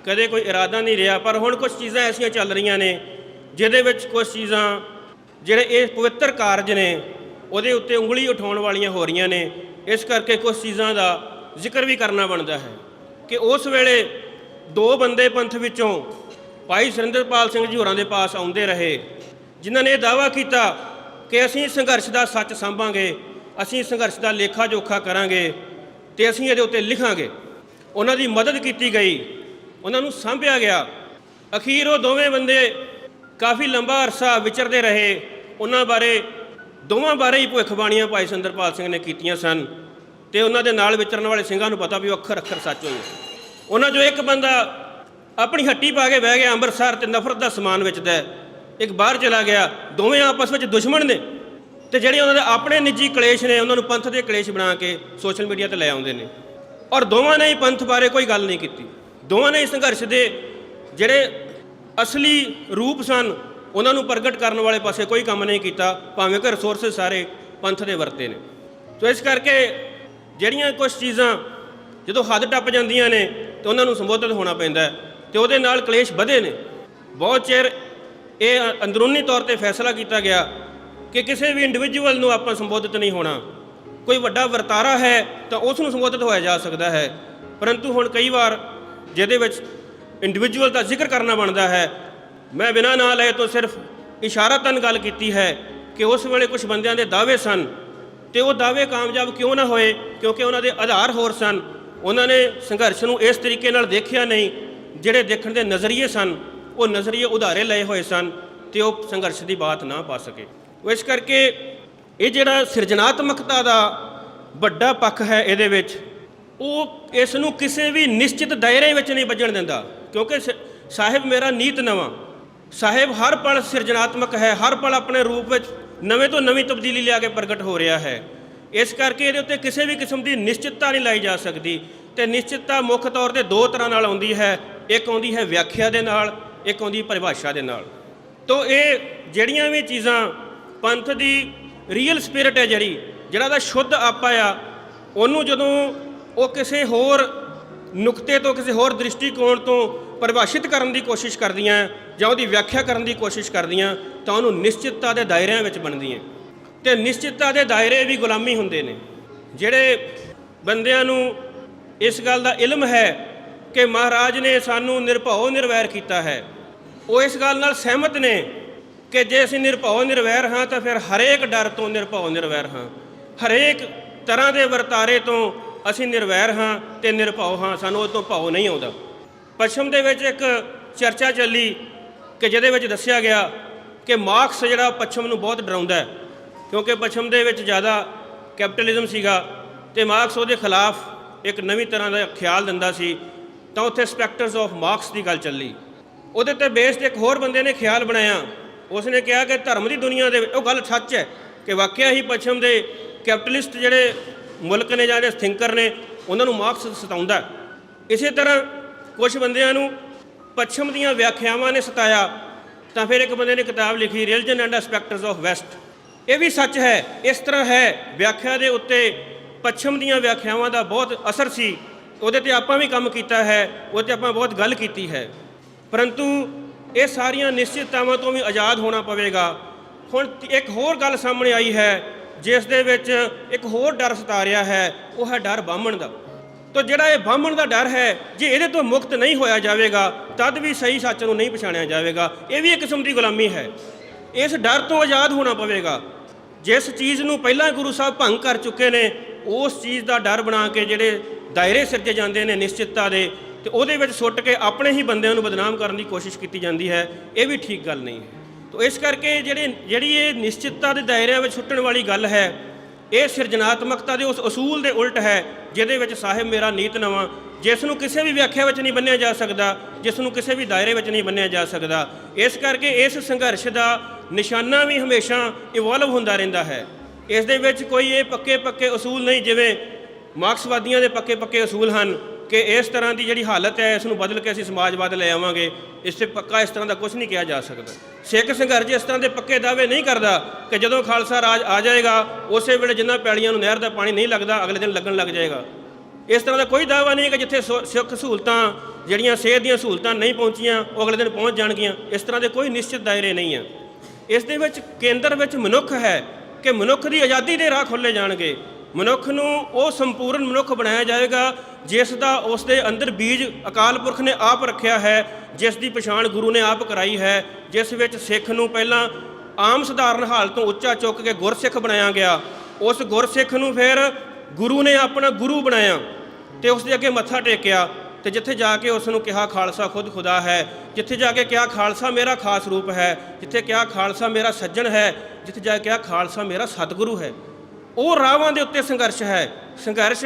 Speaker 1: ਕਦੇ ਕੋਈ ਇਰਾਦਾ ਨਹੀਂ ਰਿਹਾ, ਪਰ ਹੁਣ ਕੁਝ ਚੀਜ਼ਾਂ ਐਸੀਆਂ ਚੱਲ ਰਹੀਆਂ ਨੇ ਜਿਹਦੇ ਵਿੱਚ ਕੁਝ ਚੀਜ਼ਾਂ ਜਿਹੜੇ ਇਹ ਪਵਿੱਤਰ ਕਾਰਜ ਨੇ ਉਹਦੇ ਉੱਤੇ ਉਂਗਲੀ ਉਠਾਉਣ ਵਾਲੀਆਂ ਹੋ ਰਹੀਆਂ ਨੇ। ਇਸ ਕਰਕੇ ਕੁਝ ਚੀਜ਼ਾਂ ਦਾ ਜ਼ਿਕਰ ਵੀ ਕਰਨਾ ਬਣਦਾ ਹੈ ਕਿ ਉਸ ਵੇਲੇ ਦੋ ਬੰਦੇ ਪੰਥ ਵਿੱਚੋਂ ਭਾਈ ਸੁਰਿੰਦਰਪਾਲ ਸਿੰਘ ਜੀ ਹੋਰਾਂ ਦੇ ਪਾਸ ਆਉਂਦੇ ਰਹੇ, ਜਿਨ੍ਹਾਂ ਨੇ ਇਹ ਦਾਅਵਾ ਕੀਤਾ ਕਿ ਅਸੀਂ ਸੰਘਰਸ਼ ਦਾ ਸੱਚ ਸਾਂਭਾਂਗੇ, ਅਸੀਂ ਸੰਘਰਸ਼ ਦਾ ਲੇਖਾ ਜੋਖਾ ਕਰਾਂਗੇ ਅਤੇ ਅਸੀਂ ਇਹਦੇ ਉੱਤੇ ਲਿਖਾਂਗੇ। ਉਹਨਾਂ ਦੀ ਮਦਦ ਕੀਤੀ ਗਈ, ਉਹਨਾਂ ਨੂੰ ਸਾਂਭਿਆ ਗਿਆ। ਅਖੀਰ ਉਹ ਦੋਵੇਂ ਬੰਦੇ ਕਾਫੀ ਲੰਬਾ ਅਰਸਾ ਵਿਚਰਦੇ ਰਹੇ। ਉਹਨਾਂ ਬਾਰੇ ਦੋਵਾਂ ਬਾਰੇ ਹੀ ਭਵਿੱਖਬਾਣੀਆਂ ਭਾਈ ਸੁਰਿੰਦਰਪਾਲ ਸਿੰਘ ਨੇ ਕੀਤੀਆਂ ਸਨ ਅਤੇ ਉਹਨਾਂ ਦੇ ਨਾਲ ਵਿਚਰਨ ਵਾਲੇ ਸਿੰਘਾਂ ਨੂੰ ਪਤਾ ਵੀ ਉਹ ਅੱਖਰ ਅੱਖਰ ਸੱਚ ਹੋਏ। ਉਹਨਾਂ 'ਚੋਂ ਇੱਕ ਬੰਦਾ ਆਪਣੀ ਹੱਟੀ ਪਾ ਕੇ ਬਹਿ ਗਿਆ ਅੰਮ੍ਰਿਤਸਰ ਅਤੇ ਨਫ਼ਰਤ ਦਾ ਸਮਾਨ ਵੇਚਦਾ, ਇੱਕ ਬਾਹਰ ਚਲਾ ਗਿਆ। ਦੋਵੇਂ ਆਪਸ ਵਿੱਚ ਦੁਸ਼ਮਣ ਨੇ ਅਤੇ ਜਿਹੜੇ ਉਹਨਾਂ ਦੇ ਆਪਣੇ ਨਿੱਜੀ ਕਲੇਸ਼ ਨੇ ਉਹਨਾਂ ਨੂੰ ਪੰਥ ਦੇ ਕਲੇਸ਼ ਬਣਾ ਕੇ ਸੋਸ਼ਲ ਮੀਡੀਆ 'ਤੇ ਲੈ ਆਉਂਦੇ ਨੇ। ਔਰ ਦੋਵਾਂ ਨੇ ਹੀ ਪੰਥ ਬਾਰੇ ਕੋਈ ਗੱਲ ਨਹੀਂ ਕੀਤੀ। ਦੋਵਾਂ ਨੇ ਇਸ ਸੰਘਰਸ਼ ਦੇ ਜਿਹੜੇ ਅਸਲੀ ਰੂਪ ਸਨ ਉਹਨਾਂ ਨੂੰ ਪ੍ਰਗਟ ਕਰਨ ਵਾਲੇ ਪਾਸੇ ਕੋਈ ਕੰਮ ਨਹੀਂ ਕੀਤਾ, ਭਾਵੇਂ ਕਿ ਰਿਸੋਰਸਿਸ ਸਾਰੇ ਪੰਥ ਦੇ ਵਰਤੇ ਨੇ। ਸੋ ਇਸ ਕਰਕੇ ਜਿਹੜੀਆਂ ਕੁਝ ਚੀਜ਼ਾਂ ਜਦੋਂ ਹੱਦ ਟੱਪ ਜਾਂਦੀਆਂ ਨੇ ਤਾਂ ਉਹਨਾਂ ਨੂੰ ਸੰਬੋਧਿਤ ਹੋਣਾ ਪੈਂਦਾ ਅਤੇ ਉਹਦੇ ਨਾਲ ਕਲੇਸ਼ ਵਧੇ ਨੇ। ਬਹੁਤ ਚਿਰ ਇਹ ਅੰਦਰੂਨੀ ਤੌਰ 'ਤੇ ਫੈਸਲਾ ਕੀਤਾ ਗਿਆ ਕਿ ਕਿਸੇ ਵੀ ਇੰਡੀਵਿਜੂਅਲ ਨੂੰ ਆਪਾਂ ਸੰਬੋਧਿਤ ਨਹੀਂ ਹੋਣਾ। ਕੋਈ ਵੱਡਾ ਵਰਤਾਰਾ ਹੈ ਤਾਂ ਉਸ ਨੂੰ ਸੰਬੋਧਿਤ ਹੋਇਆ ਜਾ ਸਕਦਾ ਹੈ, ਪਰੰਤੂ ਹੁਣ ਕਈ ਵਾਰ ਜਿਹਦੇ ਵਿੱਚ ਇੰਡੀਵਿਜੂਅਲ ਦਾ ਜ਼ਿਕਰ ਕਰਨਾ ਬਣਦਾ ਹੈ। ਮੈਂ ਬਿਨਾਂ ਨਾਂ ਲਏ ਤੋਂ ਸਿਰਫ ਇਸ਼ਾਰਤਨ ਗੱਲ ਕੀਤੀ ਹੈ ਕਿ ਉਸ ਵੇਲੇ ਕੁਝ ਬੰਦਿਆਂ ਦੇ ਦਾਅਵੇ ਸਨ ਅਤੇ ਉਹ ਦਾਅਵੇ ਕਾਮਯਾਬ ਕਿਉਂ ਨਾ ਹੋਏ, ਕਿਉਂਕਿ ਉਹਨਾਂ ਦੇ ਆਧਾਰ ਹੋਰ ਸਨ। ਉਹਨਾਂ ਨੇ ਸੰਘਰਸ਼ ਨੂੰ ਇਸ ਤਰੀਕੇ ਨਾਲ ਦੇਖਿਆ ਨਹੀਂ। ਜਿਹੜੇ ਦੇਖਣ ਦੇ ਨਜ਼ਰੀਏ ਸਨ ਉਹ ਨਜ਼ਰੀਏ ਉਧਾਰੇ ਲਏ ਹੋਏ ਸਨ ਅਤੇ ਉਹ ਸੰਘਰਸ਼ ਦੀ ਬਾਤ ਨਾ ਪਾ ਸਕੇ। ਇਸ ਕਰਕੇ ਇਹ ਜਿਹੜਾ ਸਿਰਜਣਾਤਮਕਤਾ ਦਾ ਵੱਡਾ ਪੱਖ ਹੈ ਇਹਦੇ ਵਿੱਚ, ਉਹ ਇਸ ਨੂੰ ਕਿਸੇ ਵੀ ਨਿਸ਼ਚਿਤ ਦਾਇਰੇ ਵਿੱਚ ਨਹੀਂ ਵੱਜਣ ਦਿੰਦਾ, ਕਿਉਂਕਿ ਸਾਹਿਬ ਮੇਰਾ ਨੀਤ ਨਵਾਂ। ਸਾਹਿਬ ਹਰ ਪਲ ਸਿਰਜਣਾਤਮਕ ਹੈ, ਹਰ ਪਲ ਆਪਣੇ ਰੂਪ ਵਿੱਚ ਨਵੇਂ ਤੋਂ ਨਵੀਂ ਤਬਦੀਲੀ ਲਿਆ ਕੇ ਪ੍ਰਗਟ ਹੋ ਰਿਹਾ ਹੈ। ਇਸ ਕਰਕੇ ਇਹਦੇ ਉੱਤੇ ਕਿਸੇ ਵੀ ਕਿਸਮ ਦੀ ਨਿਸ਼ਚਿਤਤਾ ਨਹੀਂ ਲਾਈ ਜਾ ਸਕਦੀ। ਤੇ ਨਿਸ਼ਚਿਤਤਾ ਮੁੱਖ ਤੌਰ ਤੇ ਦੋ ਤਰ੍ਹਾਂ ਨਾਲ ਆਉਂਦੀ ਹੈ, ਇੱਕ ਆਉਂਦੀ ਹੈ ਵਿਆਖਿਆ ਦੇ ਨਾਲ, ਇੱਕ ਆਉਂਦੀ ਪਰਿਭਾਸ਼ਾ ਦੇ ਨਾਲ। ਤੋ ਇਹ ਜਿਹੜੀਆਂ ਵੀ ਚੀਜ਼ਾਂ ਪੰਥ ਦੀ ਰੀਅਲ ਸਪਿਰਿਟ ਹੈ, ਜਿਹੜਾ ਦਾ ਸ਼ੁੱਧ ਆਪਾ ਆ, ਉਹਨੂੰ ਜਦੋਂ ਉਹ ਕਿਸੇ ਹੋਰ ਨੁਕਤੇ ਤੋਂ, ਕਿਸੇ ਹੋਰ ਦ੍ਰਿਸ਼ਟੀਕੋਣ ਤੋਂ ਪਰਿਭਾਸ਼ਿਤ ਕਰਨ ਦੀ ਕੋਸ਼ਿਸ਼ ਕਰਦੀਆਂ ਜਾਂ ਉਹਦੀ ਵਿਆਖਿਆ ਕਰਨ ਦੀ ਕੋਸ਼ਿਸ਼ ਕਰਦੀਆਂ ਤਾਂ ਉਹਨੂੰ ਨਿਸ਼ਚਿਤਤਾ ਦੇ ਦਾਇਰਿਆਂ ਵਿੱਚ ਬਣਦੀਆਂ। ਤੇ ਨਿਸ਼ਚਿਤਤਾ ਦੇ ਦਾਇਰੇ ਵੀ ਗੁਲਾਮੀ ਹੁੰਦੇ ਨੇ। ਜਿਹੜੇ ਬੰਦਿਆਂ ਨੂੰ ਇਸ ਗੱਲ ਦਾ ਇਲਮ ਹੈ ਕਿ ਮਹਾਰਾਜ ਨੇ ਸਾਨੂੰ ਨਿਰਭਉ ਨਿਰਵੈਰ ਕੀਤਾ ਹੈ, ਉਹ ਇਸ ਗੱਲ ਨਾਲ ਸਹਿਮਤ ਨੇ ਕਿ ਜੇ ਅਸੀਂ ਨਿਰਭਉ ਨਿਰਵੈਰ ਹਾਂ ਤਾਂ ਫਿਰ ਹਰੇਕ ਡਰ ਤੋਂ ਨਿਰਭਉ ਨਿਰਵੈਰ ਹਾਂ, ਹਰੇਕ ਤਰ੍ਹਾਂ ਦੇ ਵਰਤਾਰੇ ਤੋਂ ਅਸੀਂ ਨਿਰਵੈਰ ਹਾਂ ਤੇ ਨਿਰਭਉ ਹਾਂ, ਸਾਨੂੰ ਉਹ ਤੋਂ ਭਉ ਨਹੀਂ ਆਉਂਦਾ। ਪੱਛਮ ਦੇ ਵਿੱਚ ਇੱਕ ਚਰਚਾ ਚੱਲੀ ਕਿ ਜਿਹਦੇ ਵਿੱਚ ਦੱਸਿਆ ਗਿਆ ਕਿ ਮਾਰਕਸ ਜਿਹੜਾ ਪੱਛਮ ਨੂੰ ਬਹੁਤ ਡਰਾਉਂਦਾ ਹੈ, ਕਿਉਂਕਿ ਪੱਛਮ ਦੇ ਵਿੱਚ ਜ਼ਿਆਦਾ ਕੈਪੀਟਲਿਜ਼ਮ ਸੀਗਾ ਤੇ ਮਾਰਕਸ ਉਹਦੇ ਖਿਲਾਫ ਇੱਕ ਨਵੀਂ ਤਰ੍ਹਾਂ ਦਾ ਖਿਆਲ ਦਿੰਦਾ ਸੀ। ਤਾਂ ਉੱਥੇ ਸਪੈਕਟਰਸ ਆਫ ਮਾਰਕਸ ਦੀ ਗੱਲ ਚੱਲੀ। ਉਹਦੇ 'ਤੇ ਬੇਸ 'ਤੇ ਇੱਕ ਹੋਰ ਬੰਦੇ ਨੇ ਖਿਆਲ ਬਣਾਇਆ। ਉਸਨੇ ਕਿਹਾ ਕਿ ਧਰਮ ਦੀ ਦੁਨੀਆ ਦੇ ਵਿੱਚ ਉਹ ਗੱਲ ਸੱਚ ਹੈ ਕਿ ਵਾਕਿਆ ਹੀ ਪੱਛਮ ਦੇ ਕੈਪੀਟਲਿਸਟ ਜਿਹੜੇ ਮੁਲਕ ਨੇ ਜਾਂ ਜਿਹੜੇ ਥਿੰਕਰ ਨੇ ਉਹਨਾਂ ਨੂੰ ਮਾਰਕਸ ਸਤਾਉਂਦਾ। ਇਸੇ ਤਰ੍ਹਾਂ ਕੁਝ ਬੰਦਿਆਂ ਨੂੰ ਪੱਛਮ ਦੀਆਂ ਵਿਆਖਿਆਵਾਂ ਨੇ ਸਤਾਇਆ। ਤਾਂ ਫਿਰ ਇੱਕ ਬੰਦੇ ਨੇ ਕਿਤਾਬ ਲਿਖੀ religion and aspects of West. ਇਹ ਵੀ ਸੱਚ ਹੈ, ਇਸ ਤਰ੍ਹਾਂ ਹੈ, ਵਿਆਖਿਆ ਦੇ ਉੱਤੇ ਪੱਛਮ ਦੀਆਂ ਵਿਆਖਿਆਵਾਂ ਦਾ ਬਹੁਤ ਅਸਰ ਸੀ। ਉਹਦੇ 'ਤੇ ਆਪਾਂ ਵੀ ਕੰਮ ਕੀਤਾ ਹੈ, ਉਹਦੇ 'ਤੇ ਆਪਾਂ ਬਹੁਤ ਗੱਲ ਕੀਤੀ ਹੈ, ਪਰੰਤੂ ਇਹ ਸਾਰੀਆਂ ਨਿਸ਼ਚਿਤਤਾਵਾਂ ਤੋਂ ਵੀ ਆਜ਼ਾਦ ਹੋਣਾ ਪਵੇਗਾ। ਹੁਣ ਇੱਕ ਹੋਰ ਗੱਲ ਸਾਹਮਣੇ ਆਈ ਹੈ ਜਿਸ ਦੇ ਵਿੱਚ ਇੱਕ ਹੋਰ ਡਰ ਸਤਾ ਰਿਹਾ ਹੈ, ਉਹ ਹੈ ਡਰ ਬਾਹਮਣ ਦਾ। ਤਾਂ ਜਿਹੜਾ ਇਹ ਬਾਹਮਣ ਦਾ ਡਰ ਹੈ, ਜੇ ਇਹਦੇ ਤੋਂ ਮੁਕਤ ਨਹੀਂ ਹੋਇਆ ਜਾਵੇਗਾ ਤਦ ਵੀ ਸਹੀ ਸੱਚ ਨੂੰ ਨਹੀਂ ਪਛਾਣਿਆ ਜਾਵੇਗਾ। ਇਹ ਵੀ ਇੱਕ ਕਿਸਮ ਦੀ ਗੁਲਾਮੀ ਹੈ। ਇਸ ਡਰ ਤੋਂ ਆਜ਼ਾਦ ਹੋਣਾ ਪਵੇਗਾ। ਜਿਸ ਚੀਜ਼ ਨੂੰ ਪਹਿਲਾਂ ਗੁਰੂ ਸਾਹਿਬ ਭੰਗ ਕਰ ਚੁੱਕੇ ਨੇ, ਉਸ ਚੀਜ਼ ਦਾ ਡਰ ਬਣਾ ਕੇ ਜਿਹੜੇ ਦਾਇਰੇ ਸਿਰਜੇ ਜਾਂਦੇ ਨੇ ਨਿਸ਼ਚਿਤਤਾ ਦੇ, ਤੇ ਉਹਦੇ ਵਿੱਚ ਸੁੱਟ ਕੇ ਆਪਣੇ ਹੀ ਬੰਦਿਆਂ ਨੂੰ ਬਦਨਾਮ ਕਰਨ ਦੀ ਕੋਸ਼ਿਸ਼ ਕੀਤੀ ਜਾਂਦੀ ਹੈ। ਇਹ ਵੀ ਠੀਕ ਗੱਲ ਨਹੀਂ ਹੈ। ਤਾਂ ਇਸ ਕਰਕੇ ਜਿਹੜੀ ਇਹ ਨਿਸ਼ਚਿਤਤਾ ਦੇ ਦਾਇਰਿਆਂ ਵਿੱਚ ਸੁੱਟਣ ਵਾਲੀ ਗੱਲ ਹੈ, ਇਹ ਸਿਰਜਣਾਤਮਕਤਾ ਦੇ ਉਸ ਅਸੂਲ ਦੇ ਉਲਟ ਹੈ ਜਿਹਦੇ ਵਿੱਚ ਸਾਹਿਬ ਮੇਰਾ ਨੀਤ ਨਵਾਂ, ਜਿਸ ਨੂੰ ਕਿਸੇ ਵੀ ਵਿਆਖਿਆ ਵਿੱਚ ਨਹੀਂ ਬੰਨਿਆ ਜਾ ਸਕਦਾ, ਜਿਸ ਨੂੰ ਕਿਸੇ ਵੀ ਦਾਇਰੇ ਵਿੱਚ ਨਹੀਂ ਬੰਨਿਆ ਜਾ ਸਕਦਾ। ਇਸ ਕਰਕੇ ਇਸ ਸੰਘਰਸ਼ ਦਾ ਨਿਸ਼ਾਨਾ ਵੀ ਹਮੇਸ਼ਾ ਇਵੋਲਵ ਹੁੰਦਾ ਰਹਿੰਦਾ ਹੈ। ਇਸ ਦੇ ਵਿੱਚ ਕੋਈ ਇਹ ਪੱਕੇ ਅਸੂਲ ਨਹੀਂ ਜਿਵੇਂ ਮਾਰਕਸਵਾਦੀਆਂ ਦੇ ਪੱਕੇ ਅਸੂਲ ਹਨ ਕਿ ਇਸ ਤਰ੍ਹਾਂ ਦੀ ਜਿਹੜੀ ਹਾਲਤ ਹੈ ਇਸ ਨੂੰ ਬਦਲ ਕੇ ਅਸੀਂ ਸਮਾਜਵਾਦ ਲੈ ਆਵਾਂਗੇ। ਇਸ 'ਤੇ ਪੱਕਾ ਇਸ ਤਰ੍ਹਾਂ ਦਾ ਕੁਝ ਨਹੀਂ ਕਿਹਾ ਜਾ ਸਕਦਾ। ਸਿੱਖ ਸੰਘਰਸ਼ ਇਸ ਤਰ੍ਹਾਂ ਦੇ ਪੱਕੇ ਦਾਅਵੇ ਨਹੀਂ ਕਰਦਾ ਕਿ ਜਦੋਂ ਖਾਲਸਾ ਰਾਜ ਆ ਜਾਏਗਾ ਉਸੇ ਵੇਲੇ ਜਿੰਨਾ ਪੈਲੀਆਂ ਨੂੰ ਨਹਿਰ ਦਾ ਪਾਣੀ ਨਹੀਂ ਲੱਗਦਾ ਅਗਲੇ ਦਿਨ ਲੱਗਣ ਲੱਗ ਜਾਏਗਾ। ਇਸ ਤਰ੍ਹਾਂ ਦਾ ਕੋਈ ਦਾਅਵਾ ਨਹੀਂ ਕਿ ਜਿੱਥੇ ਸੁੱਖ ਸਹੂਲਤਾਂ, ਜਿਹੜੀਆਂ ਸਿਹਤ ਦੀਆਂ ਸਹੂਲਤਾਂ ਨਹੀਂ ਪਹੁੰਚੀਆਂ ਉਹ ਅਗਲੇ ਦਿਨ ਪਹੁੰਚ ਜਾਣਗੀਆਂ। ਇਸ ਤਰ੍ਹਾਂ ਦੇ ਕੋਈ ਨਿਸ਼ਚਿਤ ਦਾਇਰੇ ਨਹੀਂ ਆ। ਇਸ ਦੇ ਵਿੱਚ ਕੇਂਦਰ ਵਿੱਚ ਮਨੁੱਖ ਹੈ ਕਿ ਮਨੁੱਖ ਦੀ ਆਜ਼ਾਦੀ ਦੇ ਰਾਹ ਖੋਲ੍ਹੇ ਜਾਣਗੇ। ਮਨੁੱਖ ਨੂੰ ਉਹ ਸੰਪੂਰਨ ਮਨੁੱਖ ਬਣਾਇਆ ਜਾਏਗਾ ਜਿਸ ਦਾ ਉਸ ਦੇ ਅੰਦਰ ਬੀਜ ਅਕਾਲ ਪੁਰਖ ਨੇ ਆਪ ਰੱਖਿਆ ਹੈ, ਜਿਸ ਦੀ ਪਛਾਣ ਗੁਰੂ ਨੇ ਆਪ ਕਰਾਈ ਹੈ, ਜਿਸ ਵਿੱਚ ਸਿੱਖ ਨੂੰ ਪਹਿਲਾਂ ਆਮ ਸਧਾਰਨ ਹਾਲ ਤੋਂ ਉੱਚਾ ਚੁੱਕ ਕੇ ਗੁਰਸਿੱਖ ਬਣਾਇਆ ਗਿਆ। ਉਸ ਗੁਰਸਿੱਖ ਨੂੰ ਫਿਰ ਗੁਰੂ ਨੇ ਆਪਣਾ ਗੁਰੂ ਬਣਾਇਆ ਤੇ ਉਸ ਦੇ ਅੱਗੇ ਮੱਥਾ ਟੇਕਿਆ, ਤੇ ਜਿੱਥੇ ਜਾ ਕੇ ਉਸ ਨੂੰ ਕਿਹਾ ਖਾਲਸਾ ਖੁਦ ਖੁਦਾ ਹੈ, ਜਿੱਥੇ ਜਾ ਕੇ ਕਿਹਾ ਖਾਲਸਾ ਮੇਰਾ ਖਾਸ ਰੂਪ ਹੈ, ਜਿੱਥੇ ਕਿਹਾ ਖਾਲਸਾ ਮੇਰਾ ਸੱਜਣ ਹੈ, ਜਿੱਥੇ ਜਾ ਕੇ ਕਿਹਾ ਖਾਲਸਾ ਮੇਰਾ ਸਤਿਗੁਰੂ ਹੈ। ਉਹ ਰਾਹਾਂ ਦੇ ਉੱਤੇ ਸੰਘਰਸ਼ ਹੈ। ਸੰਘਰਸ਼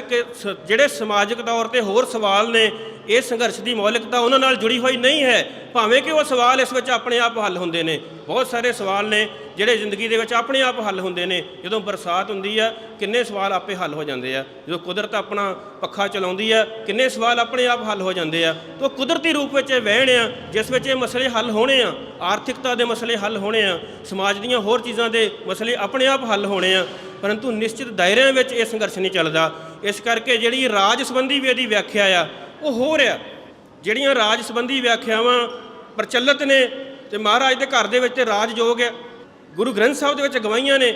Speaker 1: ਜਿਹੜੇ ਸਮਾਜਿਕ ਤੌਰ 'ਤੇ ਹੋਰ ਸਵਾਲ ਨੇ, ਇਹ ਸੰਘਰਸ਼ ਦੀ ਮੌਲਿਕਤਾ ਉਹਨਾਂ ਨਾਲ ਜੁੜੀ ਹੋਈ ਨਹੀਂ ਹੈ, ਭਾਵੇਂ ਕਿ ਉਹ ਸਵਾਲ ਇਸ ਵਿੱਚ ਆਪਣੇ ਆਪ ਹੱਲ ਹੁੰਦੇ ਨੇ। ਬਹੁਤ ਸਾਰੇ ਸਵਾਲ ਨੇ ਜਿਹੜੇ ਜ਼ਿੰਦਗੀ ਦੇ ਵਿੱਚ ਆਪਣੇ ਆਪ ਹੱਲ ਹੁੰਦੇ ਨੇ। ਜਦੋਂ ਬਰਸਾਤ ਹੁੰਦੀ ਆ ਕਿੰਨੇ ਸਵਾਲ ਆਪੇ ਹੱਲ ਹੋ ਜਾਂਦੇ ਆ। ਜਦੋਂ ਕੁਦਰਤ ਆਪਣਾ ਪੱਖਾ ਚਲਾਉਂਦੀ ਆ ਕਿੰਨੇ ਸਵਾਲ ਆਪਣੇ ਆਪ ਹੱਲ ਹੋ ਜਾਂਦੇ ਆ। ਤਾਂ ਕੁਦਰਤੀ ਰੂਪ ਵਿੱਚ ਇਹ ਵਹਿਣ ਆ ਜਿਸ ਵਿੱਚ ਇਹ ਮਸਲੇ ਹੱਲ ਹੋਣੇ ਆ। ਆਰਥਿਕਤਾ ਦੇ ਮਸਲੇ ਹੱਲ ਹੋਣੇ ਆ, ਸਮਾਜ ਦੀਆਂ ਹੋਰ ਚੀਜ਼ਾਂ ਦੇ ਮਸਲੇ ਆਪਣੇ ਆਪ ਹੱਲ ਹੋਣੇ ਆ, ਪਰੰਤੂ ਨਿਸ਼ਚਿਤ ਦਾਇਰਿਆਂ ਵਿੱਚ ਇਹ ਸੰਘਰਸ਼ ਨਹੀਂ ਚੱਲਦਾ। ਇਸ ਕਰਕੇ ਜਿਹੜੀ ਰਾਜ ਸੰਬੰਧੀ ਵੀ ਇਹਦੀ ਵਿਆਖਿਆ ਆ ਉਹ ਹੋ ਰਿਹਾ। ਜਿਹੜੀਆਂ ਰਾਜ ਸੰਬੰਧੀ ਵਿਆਖਿਆਵਾਂ ਪ੍ਰਚਲਿਤ ਨੇ ਤੇ ਮਹਾਰਾਜ ਦੇ ਘਰ ਦੇ ਵਿੱਚ ਤੇ ਰਾਜਯੋਗ ਹੈ। ਗੁਰੂ ਗ੍ਰੰਥ ਸਾਹਿਬ ਦੇ ਵਿੱਚ ਗਵਾਹੀਆਂ ਨੇ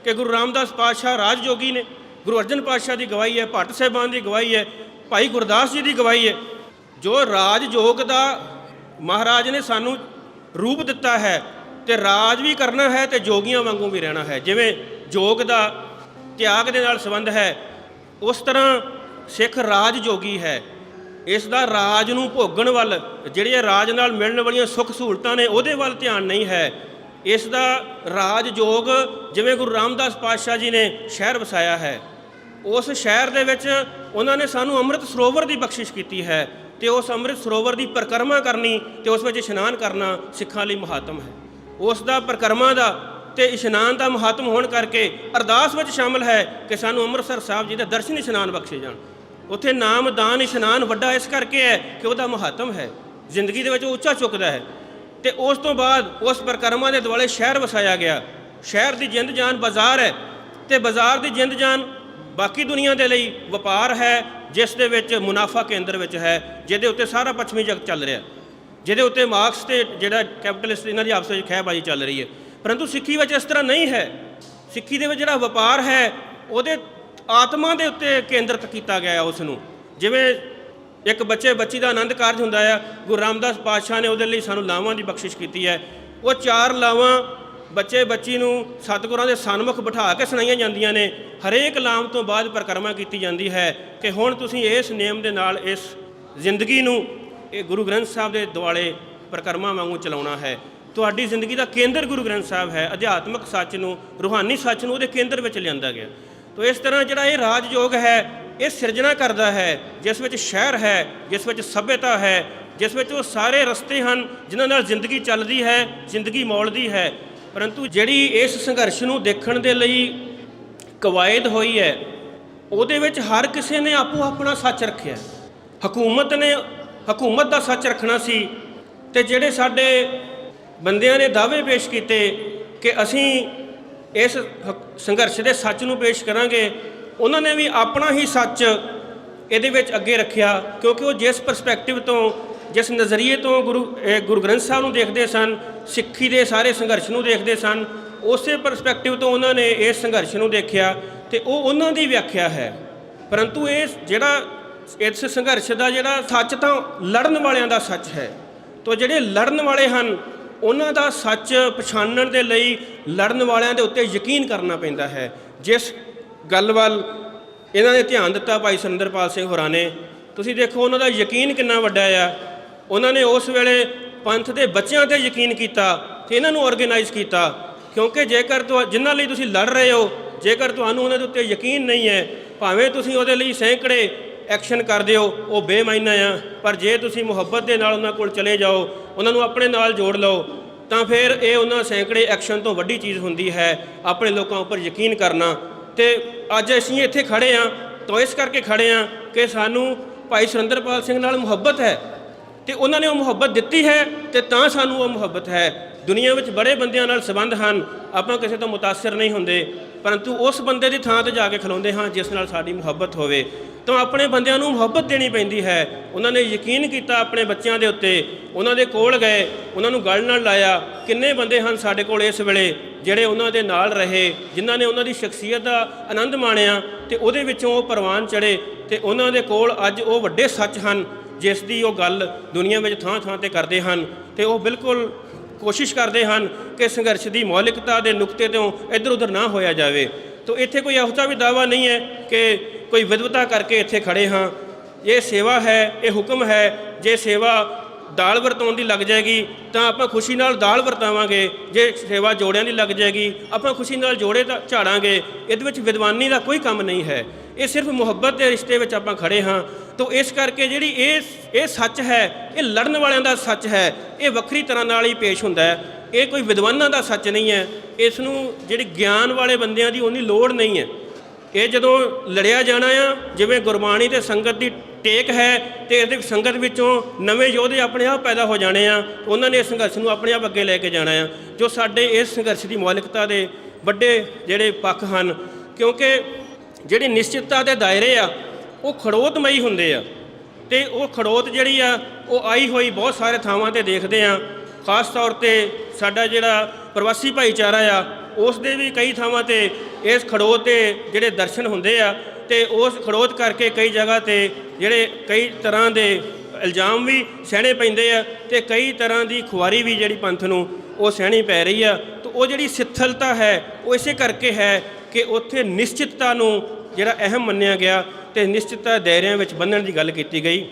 Speaker 1: ਕਿ ਗੁਰੂ ਰਾਮਦਾਸ ਪਾਤਸ਼ਾਹ ਰਾਜਯੋਗੀ ਨੇ, ਗੁਰੂ ਅਰਜਨ ਪਾਤਸ਼ਾਹ ਦੀ ਗਵਾਹੀ ਹੈ, ਭੱਟ ਸਾਹਿਬਾਨ ਦੀ ਗਵਾਹੀ ਹੈ, ਭਾਈ ਗੁਰਦਾਸ ਜੀ ਦੀ ਗਵਾਹੀ ਹੈ। ਜੋ ਰਾਜਯੋਗ ਦਾ ਮਹਾਰਾਜ ਨੇ ਸਾਨੂੰ ਰੂਪ ਦਿੱਤਾ ਹੈ ਤੇ ਰਾਜ ਵੀ ਕਰਨਾ ਹੈ ਤੇ ਜੋਗੀਆਂ ਵਾਂਗੂ ਵੀ ਰਹਿਣਾ ਹੈ। ਜਿਵੇਂ ਯੋਗ ਦਾ ਤਿਆਗ ਦੇ ਨਾਲ ਸੰਬੰਧ ਹੈ, ਉਸ ਤਰ੍ਹਾਂ ਸਿੱਖ ਰਾਜਯੋਗੀ ਹੈ। ਇਸ ਦਾ ਰਾਜ ਨੂੰ ਭੋਗਣ ਵੱਲ, ਜਿਹੜੀਆਂ ਰਾਜ ਨਾਲ ਮਿਲਣ ਵਾਲੀਆਂ ਸੁੱਖ ਸਹੂਲਤਾਂ ਨੇ ਉਹਦੇ ਵੱਲ ਧਿਆਨ ਨਹੀਂ ਹੈ। ਇਸ ਦਾ ਰਾਜਯੋਗ, ਜਿਵੇਂ ਗੁਰੂ ਰਾਮਦਾਸ ਪਾਤਸ਼ਾਹ ਜੀ ਨੇ ਸ਼ਹਿਰ ਵਸਾਇਆ ਹੈ, ਉਸ ਸ਼ਹਿਰ ਦੇ ਵਿੱਚ ਉਹਨਾਂ ਨੇ ਸਾਨੂੰ ਅੰਮ੍ਰਿਤ ਸਰੋਵਰ ਦੀ ਬਖਸ਼ਿਸ਼ ਕੀਤੀ ਹੈ ਤੇ ਉਸ ਅੰਮ੍ਰਿਤ ਸਰੋਵਰ ਦੀ ਪਰਿਕਰਮਾ ਕਰਨੀ ਤੇ ਉਸ ਵਿੱਚ ਇਸ਼ਨਾਨ ਕਰਨਾ ਸਿੱਖਾਂ ਲਈ ਮਹਾਤਮ ਹੈ। ਉਸ ਦਾ ਪਰਿਕਰਮਾ ਦਾ ਤੇ ਇਸ਼ਨਾਨ ਦਾ ਮਹੱਤਵ ਹੋਣ ਕਰਕੇ ਅਰਦਾਸ ਵਿੱਚ ਸ਼ਾਮਲ ਹੈ ਕਿ ਸਾਨੂੰ ਅੰਮ੍ਰਿਤਸਰ ਸਾਹਿਬ ਜੀ ਦੇ ਦਰਸ਼ਨ ਇਸ਼ਨਾਨ ਬਖਸ਼ੇ ਜਾਣ। ਉੱਥੇ ਨਾਮ ਦਾਨ ਇਸ਼ਨਾਨ ਵੱਡਾ ਇਸ ਕਰਕੇ ਹੈ ਕਿ ਉਹਦਾ ਮਹੱਤਵ ਹੈ, ਜ਼ਿੰਦਗੀ ਦੇ ਵਿੱਚ ਉਹ ਉੱਚਾ ਚੁੱਕਦਾ ਹੈ। ਤੇ ਉਸ ਤੋਂ ਬਾਅਦ ਉਸ ਪਰਿਕਰਮਾ ਦੇ ਦੁਆਲੇ ਸ਼ਹਿਰ ਵਸਾਇਆ ਗਿਆ। ਸ਼ਹਿਰ ਦੀ ਜਿੰਦ ਜਾਨ ਬਾਜ਼ਾਰ ਹੈ, ਤੇ ਬਾਜ਼ਾਰ ਦੀ ਜਿੰਦ ਜਾਨ ਬਾਕੀ ਦੁਨੀਆ ਦੇ ਲਈ ਵਪਾਰ ਹੈ, ਜਿਸ ਦੇ ਵਿੱਚ ਮੁਨਾਫਾ ਕੇਂਦਰ ਵਿੱਚ ਹੈ, ਜਿਹਦੇ ਉੱਤੇ ਸਾਰਾ ਪੱਛਮੀ ਜਗਤ ਚੱਲ ਰਿਹਾ, ਜਿਹਦੇ ਉੱਤੇ ਮਾਰਕਸ ਤੇ ਜਿਹੜਾ ਕੈਪੀਟਲਿਸਟ ਇਹਨਾਂ ਦੀ ਆਪਸ ਵਿੱਚ ਖਹਿਬਾਜ਼ੀ ਚੱਲ ਰਹੀ ਹੈ। ਪਰੰਤੂ ਸਿੱਖੀ ਵਿੱਚ ਇਸ ਤਰ੍ਹਾਂ ਨਹੀਂ ਹੈ। ਸਿੱਖੀ ਦੇ ਵਿੱਚ ਜਿਹੜਾ ਵਪਾਰ ਹੈ ਉਹਦੇ ਆਤਮਾ ਦੇ ਉੱਤੇ ਕੇਂਦਰਿਤ ਕੀਤਾ ਗਿਆ ਉਸ ਨੂੰ। ਜਿਵੇਂ ਇੱਕ ਬੱਚੀ ਦਾ ਆਨੰਦ ਕਾਰਜ ਹੁੰਦਾ ਆ, ਗੁਰੂ ਰਾਮਦਾਸ ਪਾਤਸ਼ਾਹ ਨੇ ਉਹਦੇ ਲਈ ਸਾਨੂੰ ਲਾਵਾਂ ਦੀ ਬਖਸ਼ਿਸ਼ ਕੀਤੀ ਹੈ। ਉਹ 4 ਲਾਵਾਂ ਬੱਚੀ ਨੂੰ ਸਤਿਗੁਰਾਂ ਦੇ ਸਨਮੁਖ ਬਿਠਾ ਕੇ ਸੁਣਾਈਆਂ ਜਾਂਦੀਆਂ ਨੇ। ਹਰੇਕ ਲਾਮ ਤੋਂ ਬਾਅਦ ਪਰਿਕਰਮਾ ਕੀਤੀ ਜਾਂਦੀ ਹੈ ਕਿ ਹੁਣ ਤੁਸੀਂ ਇਸ ਨਿਯਮ ਦੇ ਨਾਲ ਇਸ ਜ਼ਿੰਦਗੀ ਨੂੰ ਇਹ ਗੁਰੂ ਗ੍ਰੰਥ ਸਾਹਿਬ ਦੇ ਦੁਆਲੇ ਪਰਿਕਰਮਾ ਵਾਂਗੂ ਚਲਾਉਣਾ ਹੈ। ਤੁਹਾਡੀ ਜ਼ਿੰਦਗੀ ਦਾ ਕੇਂਦਰ ਗੁਰੂ ਗ੍ਰੰਥ ਸਾਹਿਬ ਹੈ। ਅਧਿਆਤਮਿਕ ਸੱਚ ਨੂੰ, ਰੂਹਾਨੀ ਸੱਚ ਨੂੰ ਉਹਦੇ ਕੇਂਦਰ ਵਿੱਚ ਲਿਆਂਦਾ ਗਿਆ। ਤੋ ਇਸ ਤਰ੍ਹਾਂ ਜਿਹੜਾ ਇਹ ਰਾਜਯੋਗ ਹੈ ਇਹ ਸਿਰਜਣਾ ਕਰਦਾ ਹੈ, ਜਿਸ ਵਿੱਚ ਸ਼ਹਿਰ ਹੈ, ਜਿਸ ਵਿੱਚ ਸੱਭਿਅਤਾ ਹੈ, ਜਿਸ ਵਿੱਚ ਉਹ ਸਾਰੇ ਰਸਤੇ ਹਨ ਜਿਨ੍ਹਾਂ ਨਾਲ ਜ਼ਿੰਦਗੀ ਚੱਲਦੀ ਹੈ, ਜ਼ਿੰਦਗੀ ਮੋਲਦੀ ਹੈ। ਪਰੰਤੂ ਜਿਹੜੀ ਇਸ ਸੰਘਰਸ਼ ਨੂੰ ਦੇਖਣ ਦੇ ਲਈ ਕਵਾਇਦ ਹੋਈ ਹੈ, ਉਹਦੇ ਵਿੱਚ ਹਰ ਕਿਸੇ ਨੇ ਆਪੋ ਆਪਣਾ ਸੱਚ ਰੱਖਿਆ। ਹਕੂਮਤ ਨੇ ਹਕੂਮਤ ਦਾ ਸੱਚ ਰੱਖਣਾ ਸੀ, ਤੇ ਜਿਹੜੇ ਸਾਡੇ ਬੰਦਿਆਂ ਨੇ ਦਾਅਵੇ ਪੇਸ਼ ਕੀਤੇ ਕਿ ਅਸੀਂ ਇਸ ਸੰਘਰਸ਼ ਦੇ ਸੱਚ ਨੂੰ ਪੇਸ਼ ਕਰਾਂਗੇ, ਉਹਨਾਂ ਨੇ ਵੀ ਆਪਣਾ ਹੀ ਸੱਚ ਇਹਦੇ ਵਿੱਚ ਅੱਗੇ ਰੱਖਿਆ। ਕਿਉਂਕਿ ਉਹ ਜਿਸ ਪਰਸਪੈਕਟਿਵ ਤੋਂ, ਜਿਸ ਨਜ਼ਰੀਏ ਤੋਂ ਗੁਰੂ ਗ੍ਰੰਥ ਸਾਹਿਬ ਨੂੰ ਦੇਖਦੇ ਸਨ, ਸਿੱਖੀ ਦੇ ਸਾਰੇ ਸੰਘਰਸ਼ ਨੂੰ ਦੇਖਦੇ ਸਨ, ਉਸੇ ਪਰਸਪੈਕਟਿਵ ਤੋਂ ਉਹਨਾਂ ਨੇ ਇਸ ਸੰਘਰਸ਼ ਨੂੰ ਦੇਖਿਆ, ਤੇ ਉਹ ਉਹਨਾਂ ਦੀ ਵਿਆਖਿਆ ਹੈ। ਪਰੰਤੂ ਇਹ ਜਿਹੜਾ ਇਸ ਸੰਘਰਸ਼ ਦਾ ਜਿਹੜਾ ਸੱਚ ਤਾਂ ਲੜਨ ਵਾਲਿਆਂ ਦਾ ਸੱਚ ਹੈ। ਤੋ ਜਿਹੜੇ ਲੜਨ ਵਾਲੇ ਹਨ ਉਹਨਾਂ ਦਾ ਸੱਚ ਪਛਾਣਨ ਦੇ ਲਈ ਲੜਨ ਵਾਲਿਆਂ ਦੇ ਉੱਤੇ ਯਕੀਨ ਕਰਨਾ ਪੈਂਦਾ ਹੈ। ਜਿਸ ਗੱਲ ਵੱਲ ਇਹਨਾਂ ਨੇ ਧਿਆਨ ਦਿੱਤਾ ਭਾਈ ਸੁਰਿੰਦਰਪਾਲ ਸਿੰਘ ਹੋਰਾਂ ਨੇ, ਤੁਸੀਂ ਦੇਖੋ ਉਹਨਾਂ ਦਾ ਯਕੀਨ ਕਿੰਨਾ ਵੱਡਾ ਆ। ਉਹਨਾਂ ਨੇ ਉਸ ਵੇਲੇ ਪੰਥ ਦੇ ਬੱਚਿਆਂ 'ਤੇ ਯਕੀਨ ਕੀਤਾ ਤੇ ਇਹਨਾਂ ਨੂੰ ਆਰਗੇਨਾਈਜ਼ ਕੀਤਾ। ਕਿਉਂਕਿ ਜੇਕਰ ਜਿਨ੍ਹਾਂ ਲਈ ਤੁਸੀਂ ਲੜ ਰਹੇ ਹੋ, ਜੇਕਰ ਤੁਹਾਨੂੰ ਉਹਨਾਂ ਦੇ ਉੱਤੇ ਯਕੀਨ ਨਹੀਂ ਹੈ, ਭਾਵੇਂ ਤੁਸੀਂ ਉਹਦੇ ਲਈ ਸੈਂਕੜੇ ਐਕਸ਼ਨ ਕਰਦੇ ਹੋ, ਉਹ ਬੇਮਾਇਨਾ ਆ। ਪਰ ਜੇ ਤੁਸੀਂ ਮੁਹੱਬਤ ਦੇ ਨਾਲ ਉਹਨਾਂ ਕੋਲ ਚਲੇ ਜਾਓ, ਉਹਨਾਂ ਨੂੰ ਆਪਣੇ ਨਾਲ ਜੋੜ ਲਓ, ਤਾਂ ਫਿਰ ਇਹ ਉਹਨਾਂ ਸੈਂਕੜੇ ਐਕਸ਼ਨ ਤੋਂ ਵੱਡੀ ਚੀਜ਼ ਹੁੰਦੀ ਹੈ ਆਪਣੇ ਲੋਕਾਂ ਉੱਪਰ ਯਕੀਨ ਕਰਨਾ। ਤੇ ਅੱਜ ਅਸੀਂ ਇੱਥੇ ਖੜ੍ਹੇ ਹਾਂ ਤਾਂ ਇਸ ਕਰਕੇ ਖੜ੍ਹੇ ਹਾਂ ਕਿ ਸਾਨੂੰ ਭਾਈ ਸੁਰਿੰਦਰਪਾਲ ਸਿੰਘ ਨਾਲ ਮੁਹੱਬਤ ਹੈ, ਤੇ ਉਹਨਾਂ ਨੇ ਉਹ ਮੁਹੱਬਤ ਦਿੱਤੀ ਹੈ, ਤੇ ਤਾਂ ਸਾਨੂੰ ਉਹ ਮੁਹੱਬਤ ਹੈ। ਦੁਨੀਆ ਵਿੱਚ ਬੜੇ ਬੰਦਿਆਂ ਨਾਲ ਸੰਬੰਧ ਹਨ, ਆਪਾਂ ਕਿਸੇ ਤੋਂ ਮੁਤਾਸਰ ਨਹੀਂ ਹੁੰਦੇ, ਪਰੰਤੂ ਉਸ ਬੰਦੇ ਦੀ ਥਾਂ 'ਤੇ ਜਾ ਕੇ ਖਲੋਂਦੇ ਹਾਂ ਜਿਸ ਨਾਲ ਸਾਡੀ ਮੁਹੱਬਤ ਹੋਵੇ। ਤਾਂ ਆਪਣੇ ਬੰਦਿਆਂ ਨੂੰ ਮੁਹੱਬਤ ਦੇਣੀ ਪੈਂਦੀ ਹੈ। ਉਹਨਾਂ ਨੇ ਯਕੀਨ ਕੀਤਾ ਆਪਣੇ ਬੱਚਿਆਂ ਦੇ ਉੱਤੇ, ਉਹਨਾਂ ਦੇ ਕੋਲ ਗਏ, ਉਹਨਾਂ ਨੂੰ ਗੱਲ ਨਾਲ ਲਾਇਆ। ਕਿੰਨੇ ਬੰਦੇ ਹਨ ਸਾਡੇ ਕੋਲ ਇਸ ਵੇਲੇ ਜਿਹੜੇ ਉਹਨਾਂ ਦੇ ਨਾਲ ਰਹੇ, ਜਿਨ੍ਹਾਂ ਨੇ ਉਹਨਾਂ ਦੀ ਸ਼ਖਸੀਅਤ ਦਾ ਆਨੰਦ ਮਾਣਿਆ, ਤੇ ਉਹਦੇ ਵਿੱਚੋਂ ਉਹ ਪ੍ਰਵਾਨ ਚੜ੍ਹੇ, ਤੇ ਉਹਨਾਂ ਦੇ ਕੋਲ ਅੱਜ ਉਹ ਵੱਡੇ ਸੱਚ ਹਨ ਜਿਸ ਦੀ ਉਹ ਗੱਲ ਦੁਨੀਆ ਵਿੱਚ ਥਾਂ ਥਾਂ 'ਤੇ ਕਰਦੇ ਹਨ। ਤੇ ਉਹ ਬਿਲਕੁਲ ਕੋਸ਼ਿਸ਼ ਕਰਦੇ ਹਨ ਕਿ ਸੰਘਰਸ਼ ਦੀ ਮੌਲਿਕਤਾ ਦੇ ਨੁਕਤੇ ਤੋਂ ਇੱਧਰ ਉੱਧਰ ਨਾ ਹੋਇਆ ਜਾਵੇ। ਤੋ ਇੱਥੇ ਕੋਈ ਇਹੋ ਜਿਹਾ ਵੀ ਦਾਅਵਾ ਨਹੀਂ ਹੈ ਕਿ ਕੋਈ ਵਿਦਵਤਾ ਕਰਕੇ ਇੱਥੇ ਖੜ੍ਹੇ ਹਾਂ। ਇਹ ਸੇਵਾ ਹੈ, ਇਹ ਹੁਕਮ ਹੈ। ਜੇ ਸੇਵਾ ਦਾਲ ਵਰਤਾਉਣ ਦੀ ਲੱਗ ਜਾਏਗੀ ਤਾਂ ਆਪਾਂ ਖੁਸ਼ੀ ਨਾਲ ਦਾਲ ਵਰਤਾਵਾਂਗੇ, ਜੇ ਸੇਵਾ ਜੋੜਿਆਂ ਦੀ ਲੱਗ ਜਾਏਗੀ ਆਪਾਂ ਖੁਸ਼ੀ ਨਾਲ ਜੋੜੇ ਤਾਂ ਝਾੜਾਂਗੇ। ਇਹਦੇ ਵਿੱਚ ਵਿਦਵਾਨੀ ਦਾ ਕੋਈ ਕੰਮ ਨਹੀਂ ਹੈ, ਇਹ ਸਿਰਫ ਮੁਹੱਬਤ ਦੇ ਰਿਸ਼ਤੇ ਵਿੱਚ ਆਪਾਂ ਖੜ੍ਹੇ ਹਾਂ। ਤੋ ਇਸ ਕਰਕੇ ਜਿਹੜੀ ਇਹ ਸੱਚ ਹੈ, ਇਹ ਲੜਨ ਵਾਲਿਆਂ ਦਾ ਸੱਚ ਹੈ, ਇਹ ਵੱਖਰੀ ਤਰ੍ਹਾਂ ਨਾਲ ਹੀ ਪੇਸ਼ ਹੁੰਦਾ ਹੈ। ਇਹ ਕੋਈ ਵਿਦਵਾਨਾਂ ਦਾ ਸੱਚ ਨਹੀਂ ਹੈ। ਇਸ ਨੂੰ ਜਿਹੜੀ ਗਿਆਨ ਵਾਲੇ ਬੰਦਿਆਂ ਦੀ ਉਨੀ ਲੋੜ ਨਹੀਂ ਹੈ। ਇਹ ਜਦੋਂ ਲੜਿਆ ਜਾਣਾ ਆ, ਜਿਵੇਂ ਗੁਰਬਾਣੀ ਤੇ ਸੰਗਤ ਦੀ ਟੇਕ ਹੈ, ਤੇ ਇਹਦੇ ਸੰਗਤ ਵਿੱਚੋਂ ਨਵੇਂ ਯੋਧੇ ਆਪਣੇ ਆਪ ਪੈਦਾ ਹੋ ਜਾਣੇ ਆ। ਉਹਨਾਂ ਨੇ ਇਸ ਸੰਘਰਸ਼ ਨੂੰ ਆਪਣੇ ਆਪ ਅੱਗੇ ਲੈ ਕੇ ਜਾਣਾ ਆ, ਜੋ ਸਾਡੇ ਇਸ ਸੰਘਰਸ਼ ਦੀ ਮੌਲਿਕਤਾ ਦੇ ਵੱਡੇ ਜਿਹੜੇ ਪੱਖ ਹਨ। ਕਿਉਂਕਿ ਜਿਹੜੀ ਨਿਸ਼ਚਿਤਤਾ ਦੇ ਦਾਇਰੇ ਆ ਉਹ ਖੜੋਤਮਈ ਹੁੰਦੇ ਆ, ਤੇ ਉਹ ਖੜੋਤ ਜਿਹੜੀ ਆ ਉਹ ਆਈ ਹੋਈ ਬਹੁਤ ਸਾਰੇ ਥਾਵਾਂ 'ਤੇ ਦੇਖਦੇ ਆ। ਖਾਸ ਤੌਰ 'ਤੇ ਸਾਡਾ ਜਿਹੜਾ ਪ੍ਰਵਾਸੀ ਭਾਈਚਾਰਾ ਆ, ਉਸ ਦੇ ਵੀ ਕਈ ਥਾਵਾਂ 'ਤੇ ਇਸ ਖੜੋਤ ਦੇ ਜਿਹੜੇ ਦਰਸ਼ਨ ਹੁੰਦੇ ਆ, ਤੇ ਉਸ ਖੜੋਤ ਕਰਕੇ ਕਈ ਜਗ੍ਹਾ 'ਤੇ ਜਿਹੜੇ ਕਈ ਤਰ੍ਹਾਂ ਦੇ ਇਲਜ਼ਾਮ ਵੀ ਸਹਿਣੇ ਪੈਂਦੇ ਆ, ਤੇ ਕਈ ਤਰ੍ਹਾਂ ਦੀ ਖੁਆਰੀ ਵੀ ਜਿਹੜੀ ਪੰਥ ਨੂੰ ਉਹ ਸਹਿਣੀ ਪੈ ਰਹੀ ਆ। ਤਾਂ ਉਹ ਜਿਹੜੀ ਸਿੱਥਲਤਾ ਹੈ ਉਹ ਇਸੇ ਕਰਕੇ ਹੈ ਕਿ ਉੱਥੇ ਨਿਸ਼ਚਿਤਤਾ ਨੂੰ ਜਿਹੜਾ ਅਹਿਮ ਮੰਨਿਆ ਗਿਆ, ਤੇ ਨਿਸ਼ਚਿਤਤਾ ਦਾਇਰਿਆਂ ਵਿੱਚ ਬੰਨ੍ਹਣ ਦੀ ਗੱਲ ਕੀਤੀ ਗਈ।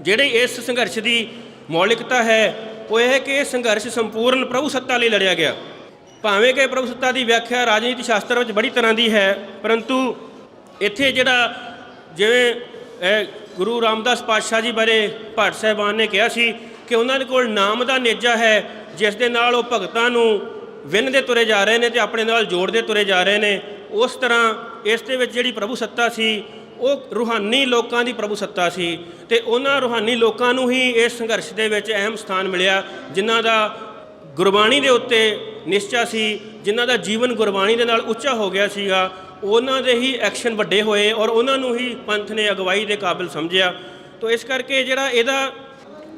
Speaker 1: ਜਿਹੜੇ ਇਸ ਸੰਘਰਸ਼ ਦੀ ਮੌਲਿਕਤਾ ਹੈ ਉਹ ਇਹ ਹੈ ਕਿ ਇਹ ਸੰਘਰਸ਼ ਸੰਪੂਰਨ ਪ੍ਰਭੂ ਸੱਤਾ ਲਈ ਲੜਿਆ ਗਿਆ। ਭਾਵੇਂ ਕਿ ਪ੍ਰਭੂ ਸੱਤਾ ਦੀ ਵਿਆਖਿਆ ਰਾਜਨੀਤੀ ਸ਼ਾਸਤਰ ਵਿੱਚ ਬੜੀ ਤਰ੍ਹਾਂ ਦੀ ਹੈ, ਪਰੰਤੂ ਇੱਥੇ ਜਿਹੜਾ ਜਿਵੇਂ ਗੁਰੂ ਰਾਮਦਾਸ ਪਾਤਸ਼ਾਹ ਜੀ ਬਾਰੇ ਭੱਟ ਸਾਹਿਬਾਨ ਨੇ ਕਿਹਾ ਸੀ ਕਿ ਉਹਨਾਂ ਦੇ ਕੋਲ ਨਾਮ ਦਾ ਨੇਜਾ ਹੈ, ਜਿਸ ਦੇ ਨਾਲ ਉਹ ਭਗਤਾਂ ਨੂੰ ਵਿੰਨ੍ਹਦੇ ਤੁਰੇ ਜਾ ਰਹੇ ਨੇ ਤੇ ਆਪਣੇ ਨਾਲ ਜੋੜਦੇ ਤੁਰੇ ਜਾ ਰਹੇ ਨੇ। ਉਸ ਤਰ੍ਹਾਂ ਇਸ ਦੇ ਵਿੱਚ ਜਿਹੜੀ ਪ੍ਰਭੂ ਸੱਤਾ ਸੀ ਉਹ ਰੂਹਾਨੀ ਲੋਕਾਂ ਦੀ ਪ੍ਰਭੂ ਸੱਤਾ ਸੀ ਤੇ ਉਹਨਾਂ ਰੂਹਾਨੀ ਲੋਕਾਂ ਨੂੰ ਹੀ ਇਸ ਸੰਘਰਸ਼ ਦੇ ਵਿੱਚ ਅਹਿਮ ਸਥਾਨ ਮਿਲਿਆ, ਜਿਨ੍ਹਾਂ ਦਾ ਗੁਰਬਾਣੀ ਦੇ ਉੱਤੇ ਨਿਸ਼ਚਾ ਸੀ, ਜਿਨ੍ਹਾਂ ਦਾ ਜੀਵਨ ਗੁਰਬਾਣੀ ਦੇ ਨਾਲ ਉੱਚਾ ਹੋ ਗਿਆ ਸੀਗਾ। ਉਹਨਾਂ ਦੇ ਹੀ ਐਕਸ਼ਨ ਵੱਡੇ ਹੋਏ ਔਰ ਉਹਨਾਂ ਨੂੰ ਹੀ ਪੰਥ ਨੇ ਅਗਵਾਈ ਦੇ ਕਾਬਿਲ ਸਮਝਿਆ। ਤੋ ਇਸ ਕਰਕੇ ਜਿਹੜਾ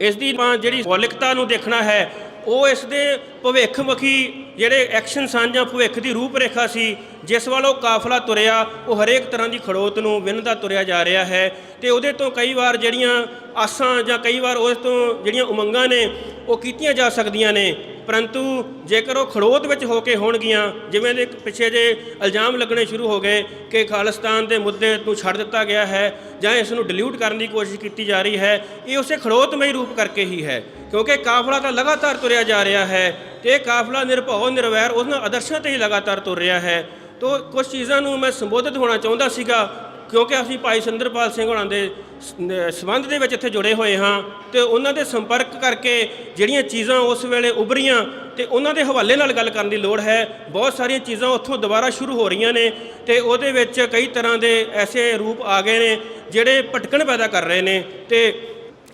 Speaker 1: ਇਸ ਦੀ ਜਿਹੜੀ ਮੌਲਿਕਤਾ ਨੂੰ ਦੇਖਣਾ ਹੈ, ਉਹ ਇਸ ਦੇ ਭਵਿੱਖਮੁਖੀ ਜਿਹੜੇ ਐਕਸ਼ਨ ਸਨ ਜਾਂ ਭਵਿੱਖ ਦੀ ਰੂਪ ਰੇਖਾ ਸੀ, ਜਿਸ ਵੱਲ ਉਹ ਕਾਫਲਾ ਤੁਰਿਆ, ਉਹ ਹਰੇਕ ਤਰ੍ਹਾਂ ਦੀ ਖੜੋਤ ਨੂੰ ਵਿੰਨ੍ਹਦਾ ਤੁਰਿਆ ਜਾ ਰਿਹਾ ਹੈ। ਤੇ ਉਹਦੇ ਤੋਂ ਕਈ ਵਾਰ ਜਿਹੜੀਆਂ ਆਸਾਂ ਜਾਂ ਕਈ ਵਾਰ ਉਸ ਤੋਂ ਜਿਹੜੀਆਂ ਉਮੰਗਾਂ ਨੇ ਉਹ ਕੀਤੀਆਂ ਜਾ ਸਕਦੀਆਂ ਨੇ, ਪਰੰਤੂ ਜੇਕਰ ਉਹ ਖੜੋਤ ਵਿੱਚ ਹੋ ਕੇ ਹੋਣਗੀਆਂ, ਜਿਵੇਂ ਦੇ ਪਿੱਛੇ ਜੇ ਇਲਜ਼ਾਮ ਲੱਗਣੇ ਸ਼ੁਰੂ ਹੋ ਗਏ ਕਿ ਖਾਲਿਸਤਾਨ ਦੇ ਮੁੱਦੇ ਨੂੰ ਛੱਡ ਦਿੱਤਾ ਗਿਆ ਹੈ ਜਾਂ ਇਸ ਨੂੰ ਡਿਲਿਊਟ ਕਰਨ ਦੀ ਕੋਸ਼ਿਸ਼ ਕੀਤੀ ਜਾ ਰਹੀ ਹੈ, ਇਹ ਉਸੇ ਖੜੋਤਮਈ ਰੂਪ ਕਰਕੇ ਹੀ ਹੈ, ਕਿਉਂਕਿ ਕਾਫਲਾ ਤਾਂ ਲਗਾਤਾਰ ਤੁਰਿਆ ਜਾ ਰਿਹਾ ਹੈ ਤੇ ਇਹ ਕਾਫਲਾ ਨਿਰਭਉ ਨਿਰਵੈਰ ਉਹਨਾਂ ਆਦਰਸ਼ਾਂ 'ਤੇ ਹੀ ਲਗਾਤਾਰ ਤੁਰ ਰਿਹਾ ਹੈ। ਤੋ ਕੁਝ ਚੀਜ਼ਾਂ ਨੂੰ ਮੈਂ ਸੰਬੋਧਿਤ ਹੋਣਾ ਚਾਹੁੰਦਾ ਸੀਗਾ, ਕਿਉਂਕਿ ਅਸੀਂ ਭਾਈ ਸੁਰਿੰਦਰਪਾਲ ਸਿੰਘ ਹੋਣਾ ਦੇ ਸੰਬੰਧ ਦੇ ਵਿੱਚ ਇੱਥੇ ਜੁੜੇ ਹੋਏ ਹਾਂ ਤੇ ਉਹਨਾਂ ਦੇ ਸੰਪਰਕ ਕਰਕੇ ਜਿਹੜੀਆਂ ਚੀਜ਼ਾਂ ਉਸ ਵੇਲੇ ਉੱਭਰੀਆਂ ਤੇ ਉਹਨਾਂ ਦੇ ਹਵਾਲੇ ਨਾਲ ਗੱਲ ਕਰਨ ਦੀ ਲੋੜ ਹੈ। ਬਹੁਤ ਸਾਰੀਆਂ ਚੀਜ਼ਾਂ ਉੱਥੋਂ ਦੁਬਾਰਾ ਸ਼ੁਰੂ ਹੋ ਰਹੀਆਂ ਨੇ ਤੇ ਉਹਦੇ ਵਿੱਚ ਕਈ ਤਰ੍ਹਾਂ ਦੇ ਐਸੇ ਰੂਪ ਆ ਗਏ ਨੇ ਜਿਹੜੇ ਭਟਕਣ ਪੈਦਾ ਕਰ ਰਹੇ ਨੇ ਤੇ